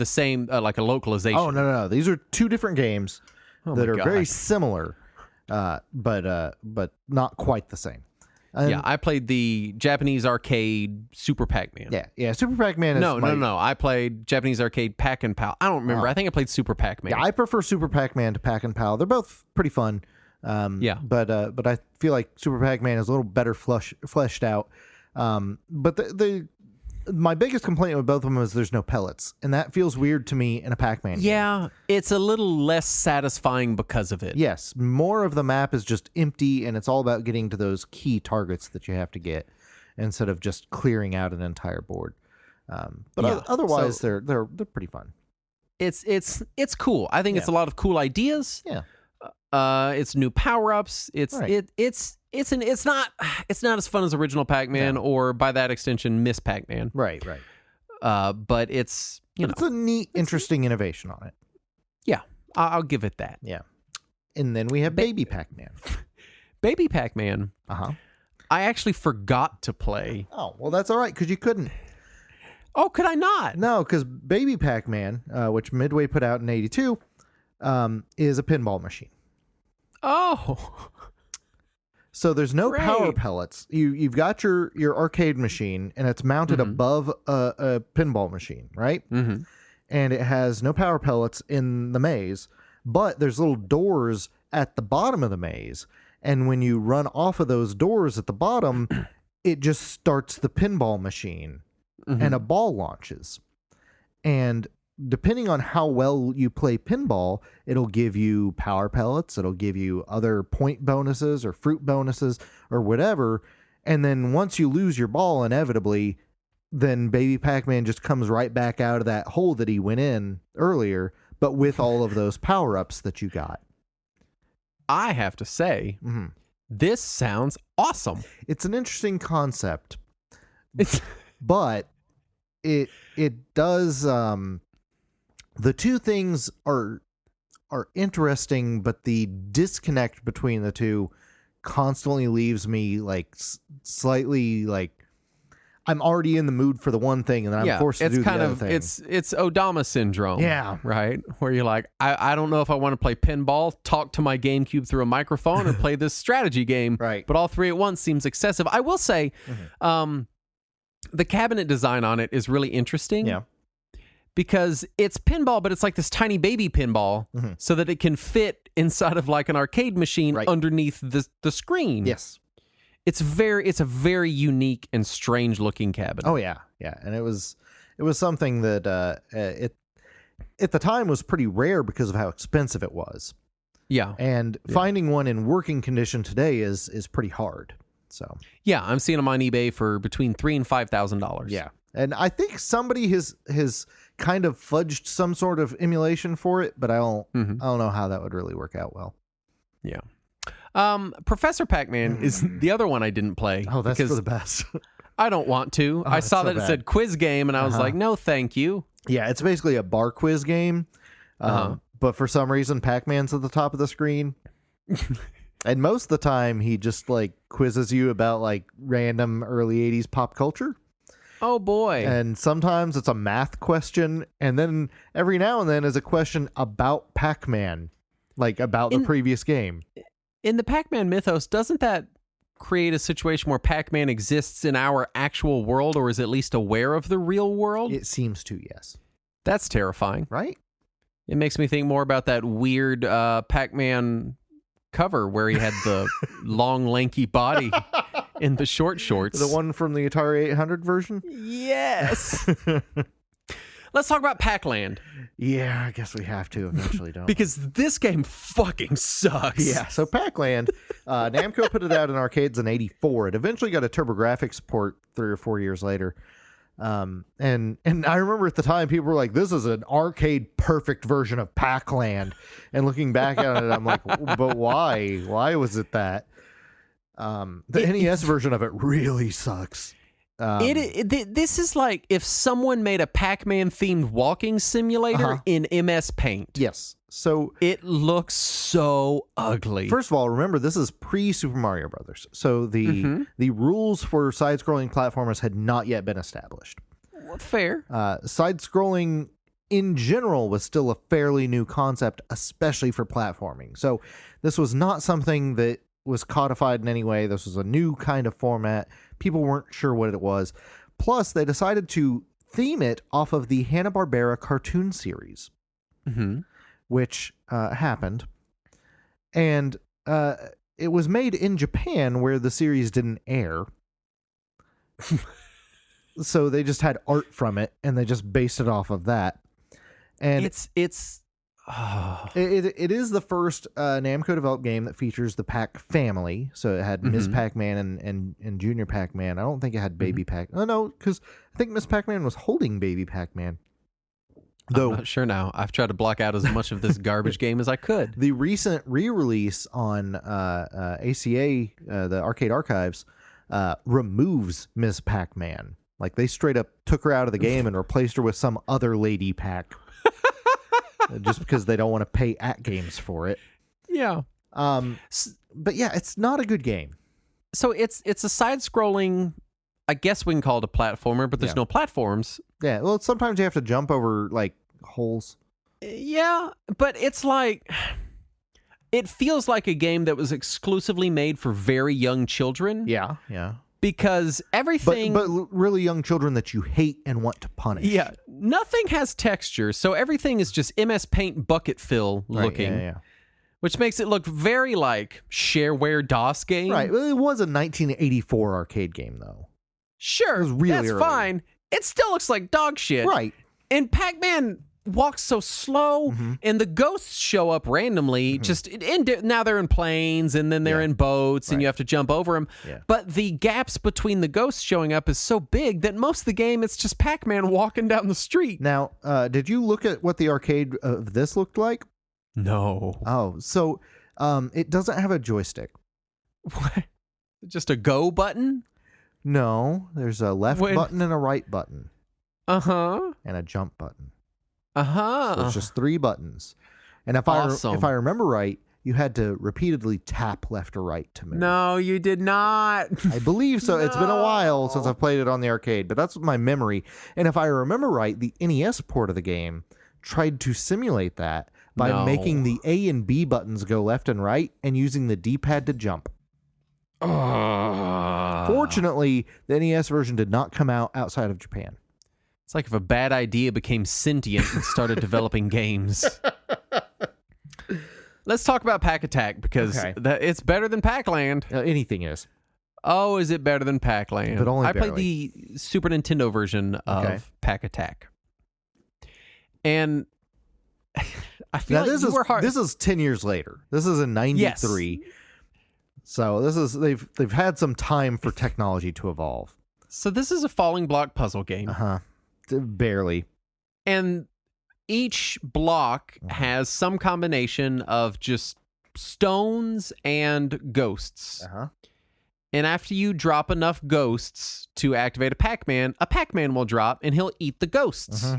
same, like a localization. Oh, no. These are two different games that are very similar, but not quite the same. Yeah, I played the Japanese arcade Super Pac-Man. Yeah. Super Pac-Man is No. I played Japanese arcade Pac-N-Pal. I don't remember. I think I played Super Pac-Man. Yeah, I prefer Super Pac-Man to Pac-N-Pal. They're both pretty fun. But I feel like Super Pac-Man is a little better fleshed out. But my biggest complaint with both of them is there's no pellets, and that feels weird to me in a Pac-Man game. It's a little less satisfying because of it. Yes, more of the map is just empty, and it's all about getting to those key targets that you have to get instead of just clearing out an entire board. Otherwise, they're pretty fun. It's cool. I think it's a lot of cool ideas. Yeah. It's new power-ups. It's not as fun as original Pac-Man or by that extension Miss Pac-Man. Right. But it's it's a neat, interesting innovation on it. Yeah, I'll give it that. Yeah. And then we have Baby Pac-Man. Baby Pac-Man. I actually forgot to play. Oh, well, that's all right because you couldn't. Oh, could I not? No, because Baby Pac-Man, which Midway put out in '82, is a pinball machine. Oh. So there's no power pellets. You've got your arcade machine, and it's mounted above a pinball machine, right? Mm-hmm. And it has no power pellets in the maze, but there's little doors at the bottom of the maze. And when you run off of those doors at the bottom, it just starts the pinball machine, and a ball launches. And depending on how well you play pinball, it'll give you power pellets, it'll give you other point bonuses or fruit bonuses or whatever. And then once you lose your ball, inevitably, then Baby Pac-Man just comes right back out of that hole that he went in earlier, but with all of those power-ups that you got. I have to say, this sounds awesome. It's an interesting concept, but it does... The two things are interesting, but the disconnect between the two constantly leaves me like slightly like I'm already in the mood for the one thing, and then I'm forced to do the other thing. It's Odama syndrome. Yeah. Right? Where you're like, I don't know if I want to play pinball, talk to my GameCube through a microphone, or play this strategy game. Right. But all three at once seems excessive. I will say, the cabinet design on it is really interesting. Yeah. Because it's pinball, but it's like this tiny baby pinball, so that it can fit inside of like an arcade machine underneath the screen. Yes. It's a very unique and strange looking cabinet. Oh yeah. And it was something that it at the time was pretty rare because of how expensive it was. Yeah. And finding one in working condition today is pretty hard. So yeah, I'm seeing them on eBay for between $3,000 and $5,000. Yeah. And I think somebody has kind of fudged some sort of emulation for it, but I don't know how that would really work out well. Yeah. Professor Pac-Man is the other one I didn't play. Oh, that's for the best. I don't want to. I saw that it said quiz game, and I was like, no, thank you. Yeah, it's basically a bar quiz game. But for some reason, Pac-Man's at the top of the screen. And most of the time, he just like quizzes you about like random early 80s pop culture. Oh, boy. And sometimes it's a math question. And then every now and then is a question about Pac-Man, like about the previous game. In the Pac-Man mythos, doesn't that create a situation where Pac-Man exists in our actual world, or is at least aware of the real world? It seems to, yes. That's terrifying. Right? It makes me think more about that weird Pac-Man cover where he had the long, lanky body in the short shorts. The one from the Atari 800 version? Yes. Let's talk about Pac-Land. Yeah, I guess we have to eventually, don't we? Because this game fucking sucks. Yeah, so Pac-Land, Namco put it out in arcades in '84. It eventually got a TurboGrafx port 3 or 4 years later. And I remember at the time people were like, "This is an arcade perfect version of Pac-Land." And looking back at it, I'm like, "But why? Why was it that?" The NES version of it really sucks. This is like if someone made a Pac-Man themed walking simulator in MS Paint. Yes. So it looks so ugly. First of all, remember this is pre-Super Mario Brothers. So the rules for side-scrolling platformers had not yet been established. Fair. Side-scrolling in general was still a fairly new concept, especially for platforming. So this was not something that was codified in any way. This was a new kind of format. People weren't sure what it was. Plus, they decided to theme it off of the Hanna-Barbera cartoon series, which happened. And it was made in Japan where the series didn't air. So they just had art from it, and they just based it off of that. And it is the first Namco developed game that features the Pac family. So it had Ms. Pac-Man and Junior Pac-Man. I don't think it had Baby Pac. Oh no, because I think Ms. Pac-Man was holding Baby Pac-Man. Though, I'm not sure now. I've tried to block out as much of this garbage game as I could. The recent re-release on ACA, the Arcade Archives, removes Ms. Pac-Man. Like they straight up took her out of the game and replaced her with some other Lady Pac. Just because they don't want to pay at games for it. Yeah. But yeah, it's not a good game. So it's a side-scrolling, I guess we can call it a platformer, but there's no platforms. Yeah, well, sometimes you have to jump over, like, holes. Yeah, but it's like... It feels like a game that was exclusively made for very young children. Yeah. Because everything... But really young children that you hate and want to punish. Yeah, nothing has texture, so everything is just MS Paint bucket fill looking. Right, yeah. Which makes it look very like shareware DOS game. Right, well, it was a 1984 arcade game, though. Sure, really that's early. fine. It still looks like dog shit. Right. And Pac-Man walks so slow, and the ghosts show up randomly. Now they're in planes, and then they're in boats, and you have to jump over them. Yeah. But the gaps between the ghosts showing up is so big that most of the game, it's just Pac-Man walking down the street. Now, did you look at what the arcade of this looked like? No. Oh, so it doesn't have a joystick. What? Just a go button? No, there's a left button and a right button. Uh-huh. And a jump button. Uh-huh. So it's just 3 buttons. And if Awesome. I remember right, you had to repeatedly tap left or right to move. No, you did not. I believe so. It's been a while since I've played it on the arcade, but that's my memory. And if I remember right, the NES port of the game tried to simulate that by making the A and B buttons go left and right and using the D-pad to jump. Fortunately, the NES version did not come out outside of Japan. It's like if a bad idea became sentient and started developing games. Let's talk about Pac Attack because it's better than Pac-Land. Anything is. Oh, is it better than Pac-Land? But only I played barely. the Super Nintendo version of Pac Attack. And I feel like you were hard. This is 10 years later. This is in 93. Yes. So this is they've had some time for technology to evolve. So this is a falling block puzzle game. Barely. And each block has some combination of just stones and ghosts. And after you drop enough ghosts to activate a Pac-Man will drop and he'll eat the ghosts.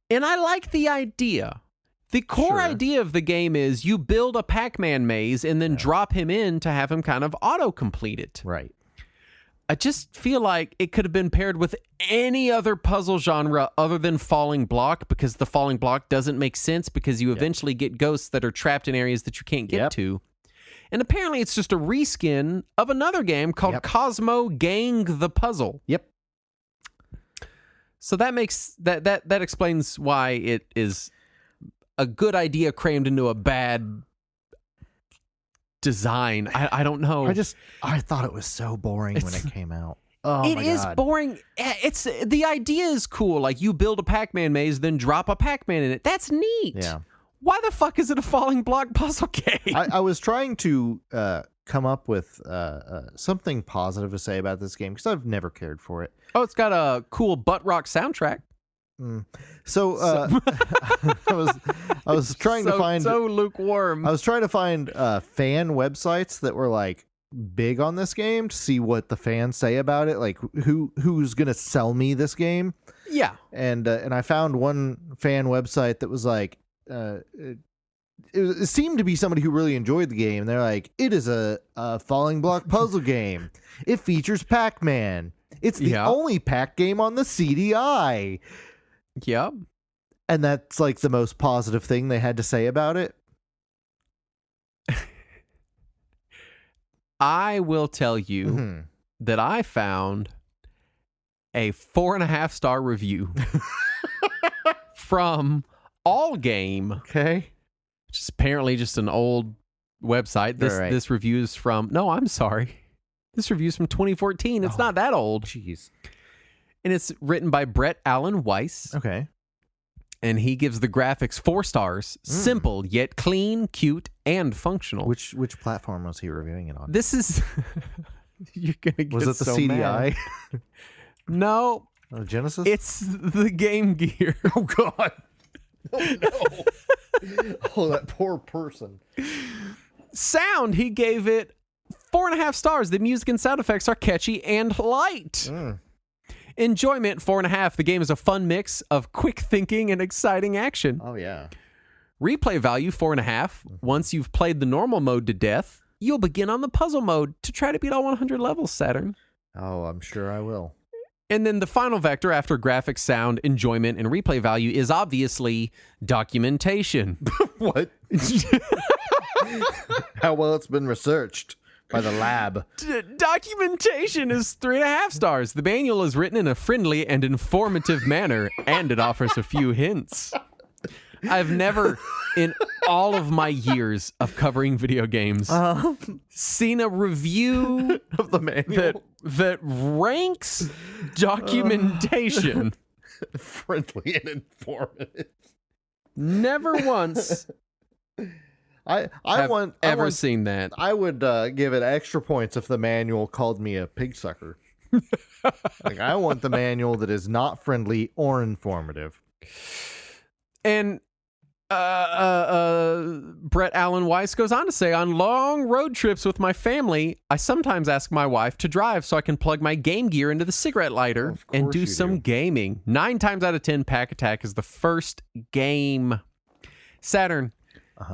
And I like the idea. The core idea of the game is you build a Pac-Man maze and then drop him in to have him kind of auto-complete it. Right. I just feel like it could have been paired with any other puzzle genre other than falling block because the falling block doesn't make sense because you eventually get ghosts that are trapped in areas that you can't get to. And apparently it's just a reskin of another game called Cosmo Gang the Puzzle. So that makes that explains why it is a good idea crammed into a bad design. I don't know. I thought it was so boring when it came out. Oh It my is God. boring. It's the idea is cool. Like you build a Pac-Man maze, then drop a Pac-Man in it. That's neat. Yeah. Why the fuck is it a falling block puzzle game? I was trying to come up with something positive to say about this game because I've never cared for it. Oh, it's got a cool butt rock soundtrack. So I was trying to find so lukewarm. I was trying to find fan websites that were like big on this game to see what the fans say about it, like who's gonna sell me this game. Yeah. And I found one fan website that was like it seemed to be somebody who really enjoyed the game. They're like, it is a falling block puzzle game. It features Pac-Man. It's the only Pac game on the CDI. Yep. And that's like the most positive thing they had to say about it. I will tell you that I found a 4.5-star review from All Game. Okay. Which is apparently just an old website. This review is from... No, I'm sorry. This review is from 2014. It's not that old. Jeez. And it's written by Brett Allen Weiss. Okay. And he gives the graphics 4 stars. Simple, yet clean, cute, and functional. Which platform was he reviewing it on? This is... You're going to get Was it the so CDI? mad. No. Genesis? It's the Game Gear. Oh, God. Oh, no. Oh, that poor person. Sound, he gave it 4.5 stars. The music and sound effects are catchy and light. Enjoyment, 4.5. The game is a fun mix of quick thinking and exciting action. Oh, yeah. Replay value, 4.5. Once you've played the normal mode to death, you'll begin on the puzzle mode to try to beat all 100 levels, Saturn. Oh, I'm sure I will. And then the final vector after graphics, sound, enjoyment, and replay value is obviously documentation. What? How well it's been researched by the lab. Documentation is 3.5 stars. The manual is written in a friendly and informative manner, and it offers a few hints. I've never, in all of my years of covering video games, seen a review Of the manual. that ranks documentation. Friendly and informative. Never once I have want ever seen that. I would give it extra points if the manual called me a pig sucker. Like, I want the manual that is not friendly or informative. And Brett Allen Weiss goes on to say, on long road trips with my family, I sometimes ask my wife to drive so I can plug my Game Gear into the cigarette lighter and do some gaming. 9 times out of 10, Pack Attack is the first game. Saturn,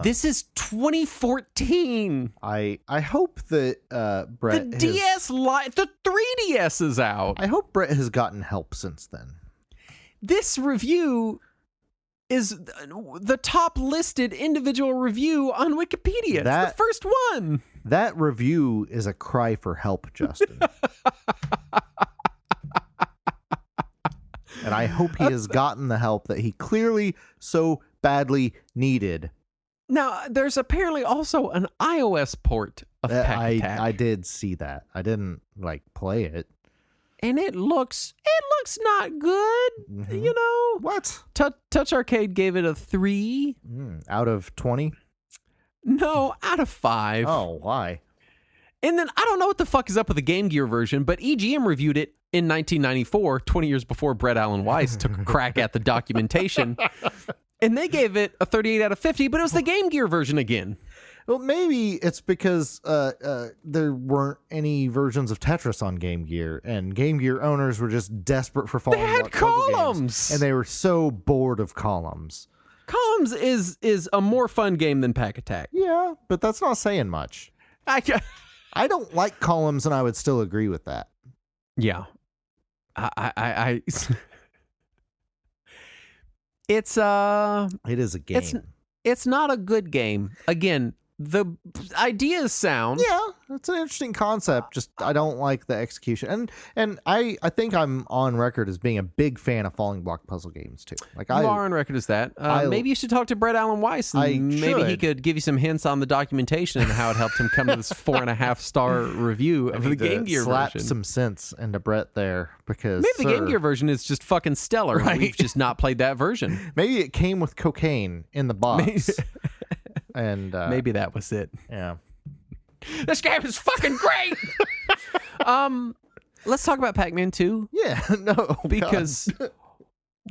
this is 2014. I hope that Brett The DS Lite, the 3DS is out. I hope Brett has gotten help since then. This review is the top listed individual review on Wikipedia. It's the first one. That review is a cry for help, Justin. And I hope he has gotten the help that he clearly so badly needed. Now, there's apparently also an iOS port of Pack Attack. I did see that. I didn't play it. And it looks not good, you know? What? Touch Arcade gave it a 3. Out of 20? No, out of 5. Oh, why? And then I don't know what the fuck is up with the Game Gear version, but EGM reviewed it in 1994, 20 years before Brett Allen Weiss took a crack at the documentation. And they gave it a 38 out of 50, but it was the Game Gear version again. Well, maybe it's because there weren't any versions of Tetris on Game Gear, and Game Gear owners were just desperate for falling. They had columns, and they were so bored of columns. Columns is a more fun game than Pack Attack. Yeah, but that's not saying much. I don't like columns, and I would still agree with that. Yeah, it is a game. It's not a good game. Again, The idea is sound. Yeah, it's an interesting concept. Just I don't like the execution, and I think I'm on record as being a big fan of falling block puzzle games too. Like You are on record as that. Maybe you should talk to Brett Allen Weiss, and maybe he could give you some hints on the documentation and how it helped him come to this 4.5-star review of the Game Gear slap version. some sense into Brett there, because Maybe the Game Gear version is just fucking stellar. Right. And we've just not played that version. Maybe it came with cocaine in the box. And Maybe that was it. yeah. This game is fucking great. Let's talk about Pac-Man 2. Yeah, no. Because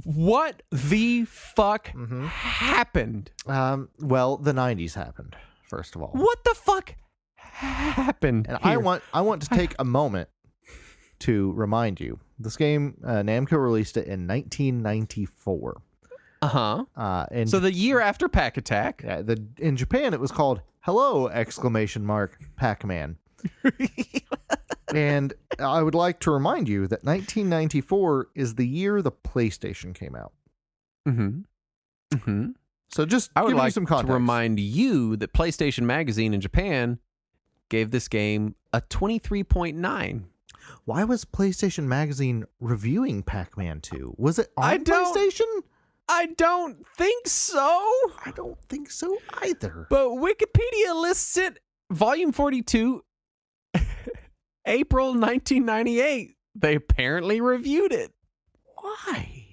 what the fuck Mm-hmm. happened? Well, the 90s happened, first of all. What the fuck happened? And here? I want to take a moment to remind you. This game, Namco released it in 1994. Uh-huh. And So the year after Pac Attack. in Japan, it was called "Hello!" Pac-Man. And I would like to remind you that 1994 is the year the PlayStation came out. Mm-hmm. Mm-hmm. So just I would giving you like some to context. remind you that PlayStation Magazine in Japan gave this game a 23.9. Why was PlayStation Magazine reviewing Pac-Man 2? Was it on I don't- PlayStation? I don't think so. I don't think so either. But Wikipedia lists it, volume 42, April 1998. They apparently reviewed it. Why?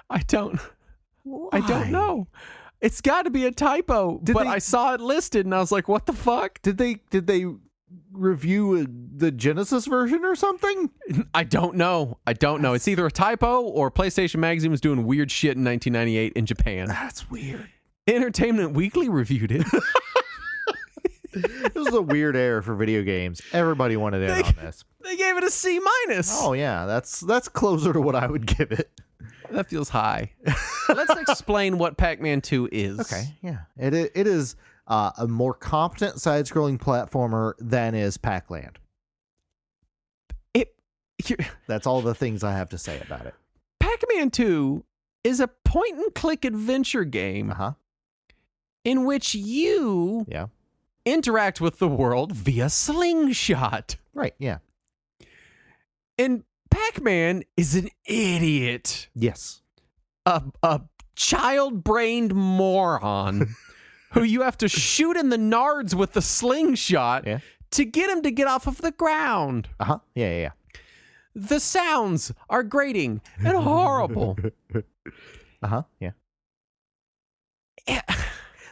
I don't know. It's got to be a typo. But I saw it listed and I was like, what the fuck? Did they review the Genesis version or something? I don't know. It's either a typo or PlayStation Magazine was doing weird shit in 1998 in Japan. That's weird. Entertainment Weekly reviewed it. This is a weird era for video games. Everybody wanted in on this. They gave it a C-. Oh yeah, that's closer to what I would give it. That feels high. Let's explain what Pac-Man 2 is. Okay, yeah. It is a more competent side-scrolling platformer than is Pac-Land. That's all the things I have to say about it. Pac-Man 2 is a point-and-click adventure game in which you interact with the world via slingshot. Right, yeah. And Pac-Man is an idiot. Yes. A child-brained moron who you have to shoot in the nards with the slingshot to get him to get off of the ground. Yeah. The sounds are grating and horrible. Yeah.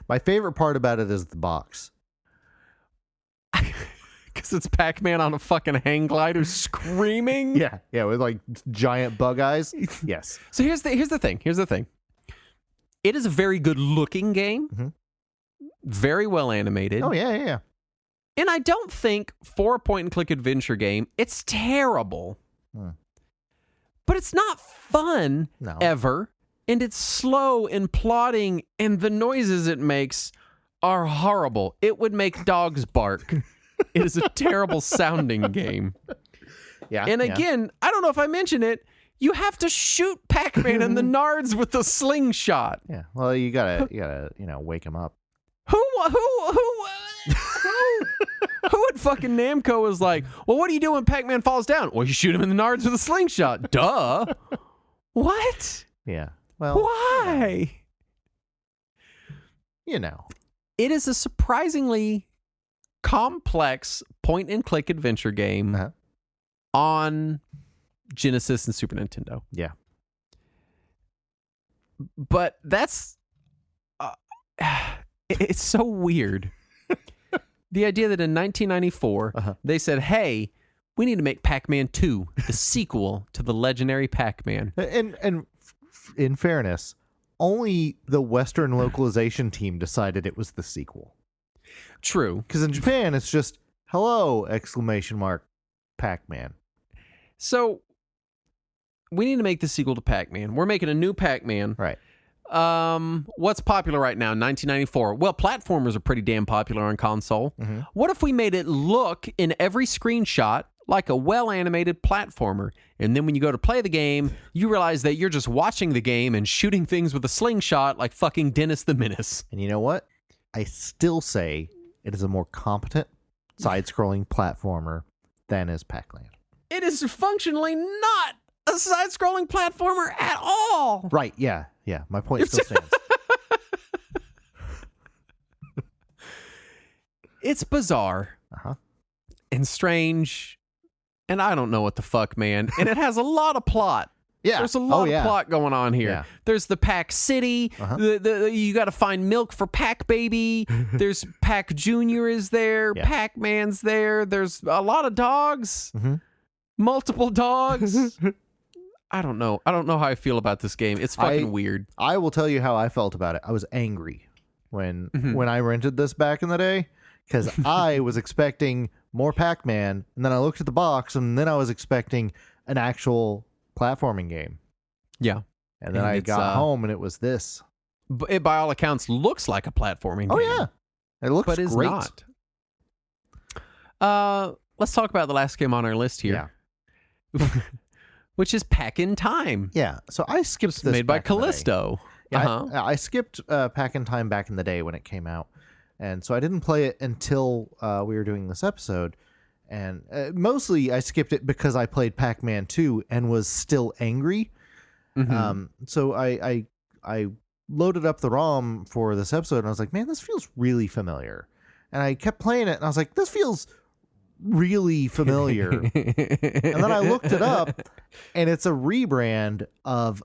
My favorite part about it is the box. Because it's Pac-Man on a fucking hang glider screaming. Yeah, with like giant bug eyes. Yes. So here's the thing. It is a very good looking game. Very well animated. Oh yeah. And I don't think for a point and click adventure game, it's terrible. But it's not fun ever. And it's slow and plodding, and the noises it makes are horrible. It would make dogs bark. It is a terrible sounding game. Yeah. And again, I don't know if I mentioned it, you have to shoot Pac-Man in the nards with the slingshot. Yeah. Well, you gotta, wake him up. Who at fucking Namco was like, well, what do you do when Pac-Man falls down? Well, you shoot him in the nards with a slingshot. Duh. What? Yeah. Well, why? It is a surprisingly complex point-and-click adventure game on Genesis and Super Nintendo. Yeah. But that's... it's so weird. The idea that in 1994, they said, hey, we need to make Pac-Man 2, the sequel to the legendary Pac-Man. And in fairness, only the Western localization team decided it was the sequel. True. Because in Japan, it's just, hello, Pac-Man. So, we need to make the sequel to Pac-Man. We're making a new Pac-Man. Right. What's popular right now? 1994. Well, platformers are pretty damn popular on console. What if we made it look in every screenshot like a well-animated platformer? And then when you go to play the game, you realize that you're just watching the game and shooting things with a slingshot like fucking Dennis the Menace. And you know what? I still say it is a more competent side-scrolling platformer than is Pac-Man. It is functionally not a side-scrolling platformer at all. Right, yeah. My point still stands. It's bizarre and strange, and I don't know what the fuck, man. And it has a lot of plot. Yeah. There's a lot of plot going on here. Yeah. There's the Pac City. You got to find milk for Pac Baby. There's Pac Junior is there. Yeah. Pac-Man's there. There's a lot of dogs. Multiple dogs. I don't know. I don't know how I feel about this game. It's fucking weird. I will tell you how I felt about it. I was angry when I rented this back in the day because I was expecting more Pac-Man, and then I looked at the box, and then I was expecting an actual platforming game. Yeah. And then I got home and it was this. It, by all accounts, looks like a platforming game. Oh, yeah. It looks but is great. Not. Let's talk about the last game on our list here. Yeah. Which is Pac-In-Time. Yeah. So I skipped this. Made by Callisto. Yeah, I skipped Pac-In-Time back in the day when it came out. And so I didn't play it until we were doing this episode. And mostly I skipped it because I played Pac-Man 2 and was still angry. So I loaded up the ROM for this episode and I was like, man, this feels really familiar. And I kept playing it and I was like, this feels really familiar. And then I looked it up and it's a rebrand of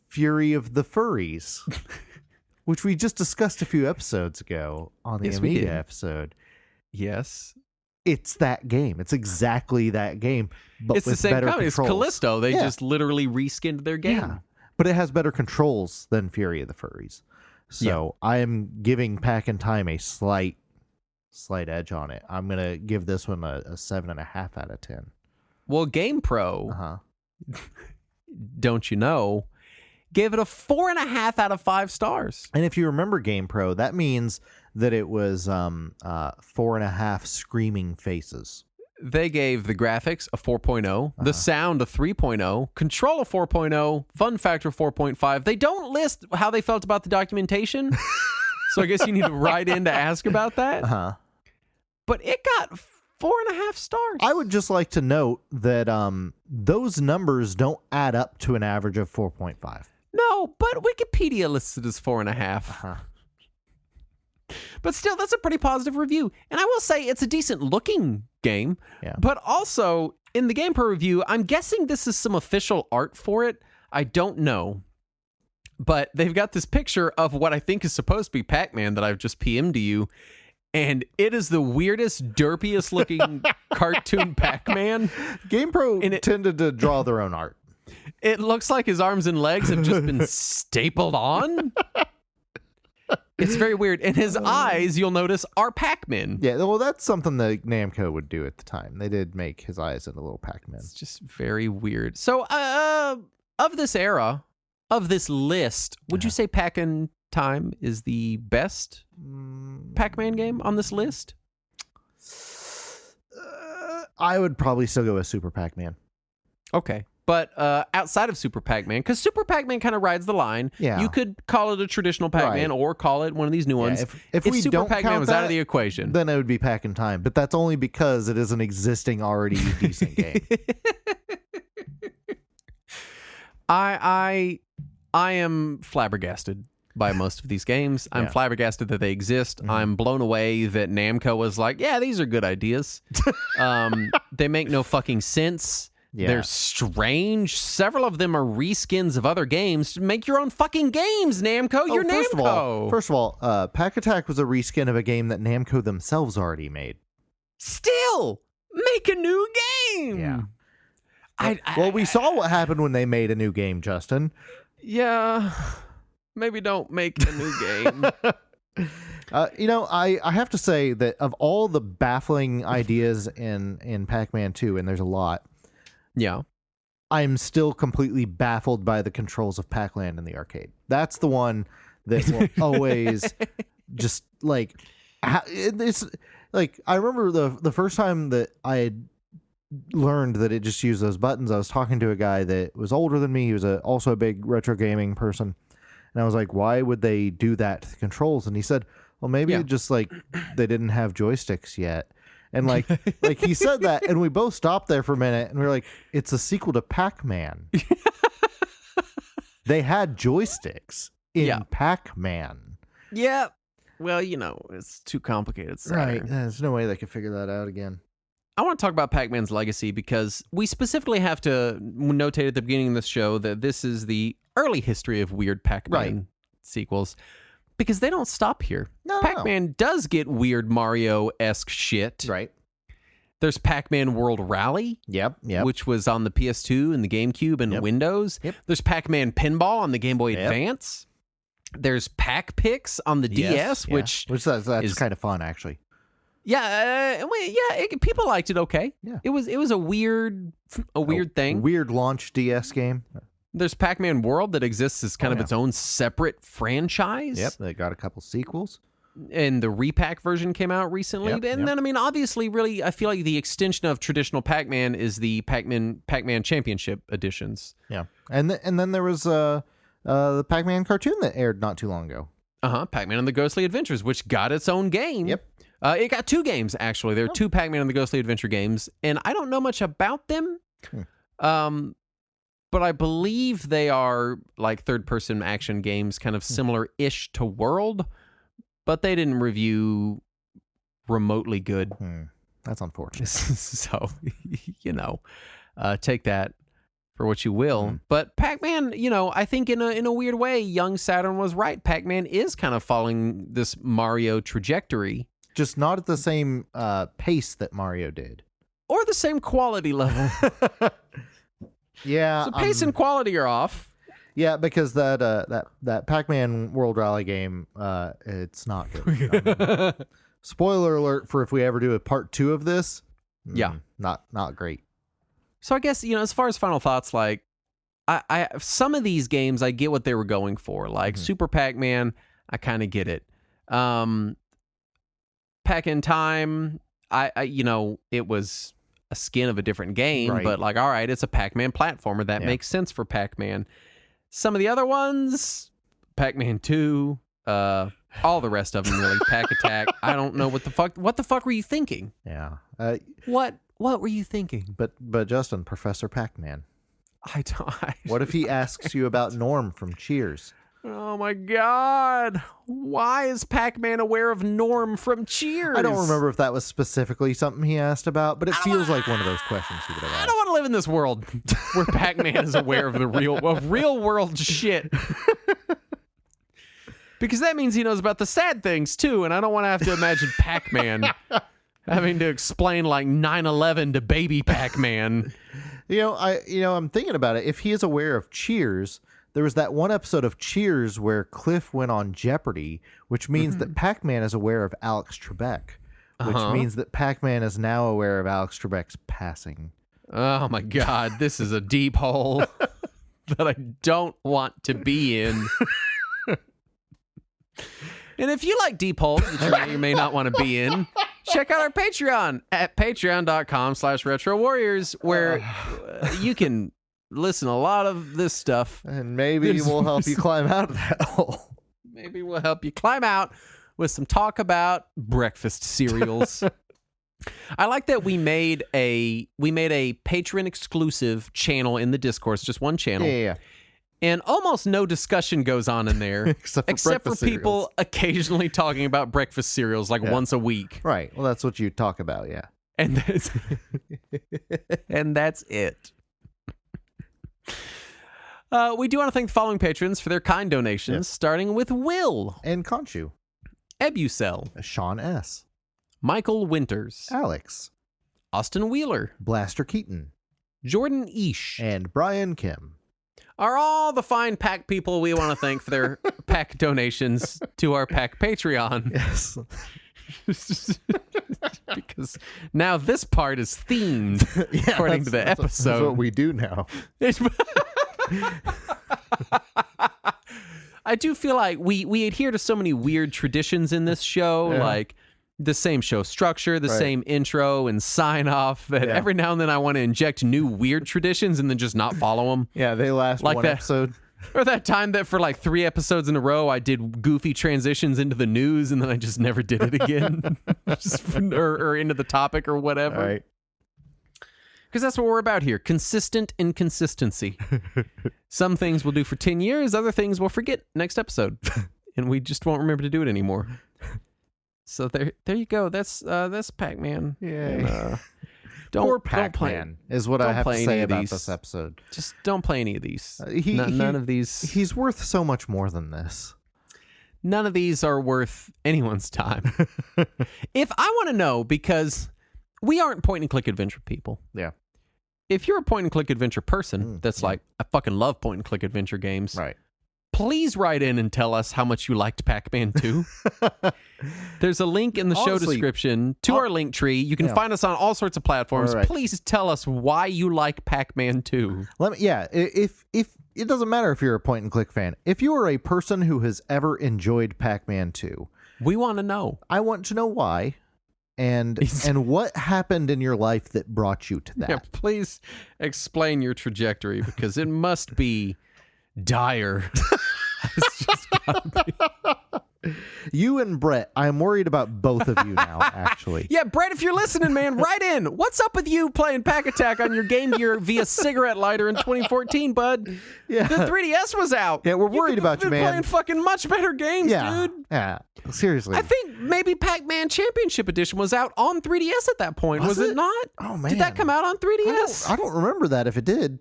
Fury of the Furries, which we just discussed a few episodes ago on the Amiga episode. Yes. It's that game. It's exactly that game, but it's with the same better company. controls. It's Callisto. They just literally reskinned their game. Yeah, but it has better controls than Fury of the Furries. So I am giving Pac-In-Time a slight edge on it. I'm going to give this one a 7.5 out of 10. Well, GamePro, don't you know, gave it a 4.5 out of 5 stars. And if you remember GamePro, that means that it was 4.5 screaming faces. They gave the graphics a 4.0, the sound a 3.0, control a 4.0, fun factor 4.5. They don't list how they felt about the documentation, so I guess you need to write in to ask about that. But it got 4.5 stars. I would just like to note that those numbers don't add up to an average of 4.5. No, but Wikipedia lists it as 4.5. But still, that's a pretty positive review. And I will say it's a decent looking game. Yeah. But also, in the GamePro review, I'm guessing this is some official art for it. I don't know. But they've got this picture of what I think is supposed to be Pac-Man that I've just PM'd to you. And it is the weirdest, derpiest looking cartoon Pac-Man. GamePro tended to draw their own art. It looks like his arms and legs have just been stapled on. It's very weird. And his eyes, you'll notice, are Pac-Man. Yeah, well, that's something that Namco would do at the time. They did make his eyes into little Pac-Man. It's just very weird. So, of this era, of this list, would you say Pac-In-Time is the best Pac-Man game on this list? I would probably still go with Super Pac-Man. Okay. But outside of Super Pac-Man, because Super Pac-Man kind of rides the line, you could call it a traditional Pac-Man or call it one of these new ones. If we Super don't Pac-Man count was that, out of the equation, then it would be Pac-In-Time. But that's only because it is an existing, already decent game. I am flabbergasted by most of these games. I'm flabbergasted that they exist. I'm blown away that Namco was like, yeah, these are good ideas. They make no fucking sense. Yeah. They're strange. Several of them are reskins of other games. Make your own fucking games, Namco. You're Namco. First of all, Pack Attack was a reskin of a game that Namco themselves already made. Still, make a new game. Yeah. Well, we saw what happened when they made a new game, Justin. Yeah. Maybe don't make a new game. I have to say that of all the baffling ideas in Pac-Man 2, and there's a lot, I'm still completely baffled by the controls of Pac-Land in the arcade. That's the one that will always just like, it's like, I remember the first time that I had learned that it just used those buttons. I was talking to a guy that was older than me. He was also a big retro gaming person. And I was like, why would they do that to the controls? And he said, well, maybe Yeah. it just like they didn't have joysticks yet. And like he said that, and we both stopped there for a minute, and we were like, it's a sequel to Pac-Man. They had joysticks in Pac-Man. Yeah. Well, it's too complicated. Saturn. Right. There's no way they could figure that out again. I want to talk about Pac-Man's legacy because we specifically have to notate at the beginning of this show that this is the early history of weird Pac-Man sequels. Because they don't stop here. No. Pac-Man does get weird Mario-esque shit. Right. There's Pac-Man World Rally. Yep. Which was on the PS2 and the GameCube and Windows. Yep. There's Pac-Man Pinball on the Game Boy Advance. There's Pac-Pix on the DS, which that's kind of fun, actually. Yeah, people liked it okay. Yeah. It was a weird thing. Weird launch DS game. There's Pac-Man World that exists as kind of its own separate franchise. Yep, they got a couple sequels. And the repack version came out recently. Yep, and then, I mean, obviously, really, I feel like the extension of traditional Pac-Man is the Pac-Man Championship editions. Yeah. And then there was the Pac-Man cartoon that aired not too long ago. Pac-Man and the Ghostly Adventures, which got its own game. Yep. It got 2 games, actually. There are 2 Pac-Man and the Ghostly Adventure games, and I don't know much about them. But I believe they are like third-person action games, kind of similar-ish to World, but they didn't review remotely good. That's unfortunate. So, take that for what you will. But Pac-Man, I think in a weird way, young Saturn was right. Pac-Man is kind of following this Mario trajectory. Just not at the same pace that Mario did. Or the same quality level. Yeah. So pace and quality are off. Yeah, because that Pac-Man World Rally game, it's not good. Spoiler alert for if we ever do a part 2 of this. Not great. So I guess, as far as final thoughts, like I some of these games I get what they were going for. Like Super Pac-Man, I kind of get it. Pac in Time, I it was a skin of a different game, but like, all right, it's a Pac-Man platformer. That makes sense for Pac-Man. Some of the other ones, Pac-Man 2, all the rest of them really, Pac Attack. I don't know what the fuck were you thinking? Yeah. What were you thinking? But Justin, Professor Pac-Man. I don't. What if he asks you about Norm from Cheers? Oh my God. Why is Pac-Man aware of Norm from Cheers? I don't remember if that was specifically something he asked about, but it feels like one of those questions he would have asked. I don't want to live in this world where Pac-Man is aware of the real world shit. Because that means he knows about the sad things too, and I don't want to have to imagine Pac-Man having to explain like 9/11 to baby Pac-Man. I'm thinking about it. If he is aware of Cheers, there was that one episode of Cheers where Cliff went on Jeopardy, which means that Pac-Man is aware of Alex Trebek, which means that Pac-Man is now aware of Alex Trebek's passing. Oh my God, this is a deep hole that I don't want to be in. And if you like deep holes that you may or may not want to be in, check out our Patreon at patreon.com/retrowarriors, where you can listen to a lot of this stuff. And maybe we'll help you climb out of that hole. Maybe we'll help you climb out with some talk about breakfast cereals. I like that we made a patron exclusive channel in the Discourse, just one channel. Yeah. And almost no discussion goes on in there except for people occasionally talking about breakfast cereals like once a week. Right. Well, that's what you talk about, yeah. And that's it. We do want to thank the following patrons for their kind donations, starting with Will and Conchu, Ebucel, Sean S., Michael Winters, Alex, Austin Wheeler, Blaster Keaton, Jordan Ish, and Brian Kim. Are all the fine Pack people we want to thank for their Pack donations to our Pack Patreon. Yes. Because now this part is themed according to the episode. That's what we do now. I do feel like we adhere to so many weird traditions in this show, like the same show structure, the same intro and sign off, that every now and then I want to inject new weird traditions and then just not follow them. Yeah, they last like one episode. Or that time that for like 3 episodes in a row, I did goofy transitions into the news and then I just never did it again. or into the topic or whatever. Right. Because that's what we're about here. Consistent inconsistency. Some things we'll do for 10 years. Other things we'll forget next episode. And we just won't remember to do it anymore. So there you go. That's Pac-Man. Yeah. Don't Pac-Man is what I have to say about this episode. Just don't play any of these. None of these. He's worth so much more than this. None of these are worth anyone's time. If I want to know, because we aren't point-and-click adventure people. Yeah. If you're a point-and-click adventure person that's like, I fucking love point-and-click adventure games. Right. Please write in and tell us how much you liked Pac-Man 2. There's a link in the show description to our link tree. You can find us on all sorts of platforms. Right. Please tell us why you like Pac-Man 2. If it doesn't matter if you're a point-and-click fan. If you are a person who has ever enjoyed Pac-Man 2, we want to know. I want to know why. And what happened in your life that brought you to that? Yeah, please explain your trajectory, because it must be dire. It's just gotta be. You and Brett, I'm worried about both of you now, actually. Yeah, Brett, if you're listening, man, write in. What's up with you playing Pac Attack on your Game Gear via cigarette lighter in 2014, bud? Yeah. The 3DS was out. Yeah, we're worried about you, man. Playing fucking much better games, dude. Yeah, seriously. I think maybe Pac-Man Championship Edition was out on 3DS at that point. Was it not? Oh, man. Did that come out on 3DS? I don't remember that if it did.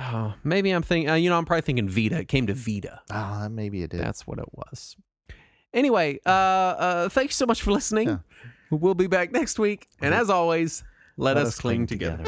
Oh, maybe I'm thinking, I'm probably thinking Vita. It came to Vita. Oh, maybe it did. That's what it was. Anyway, thanks so much for listening. Yeah. We'll be back next week. And as always, let us cling together.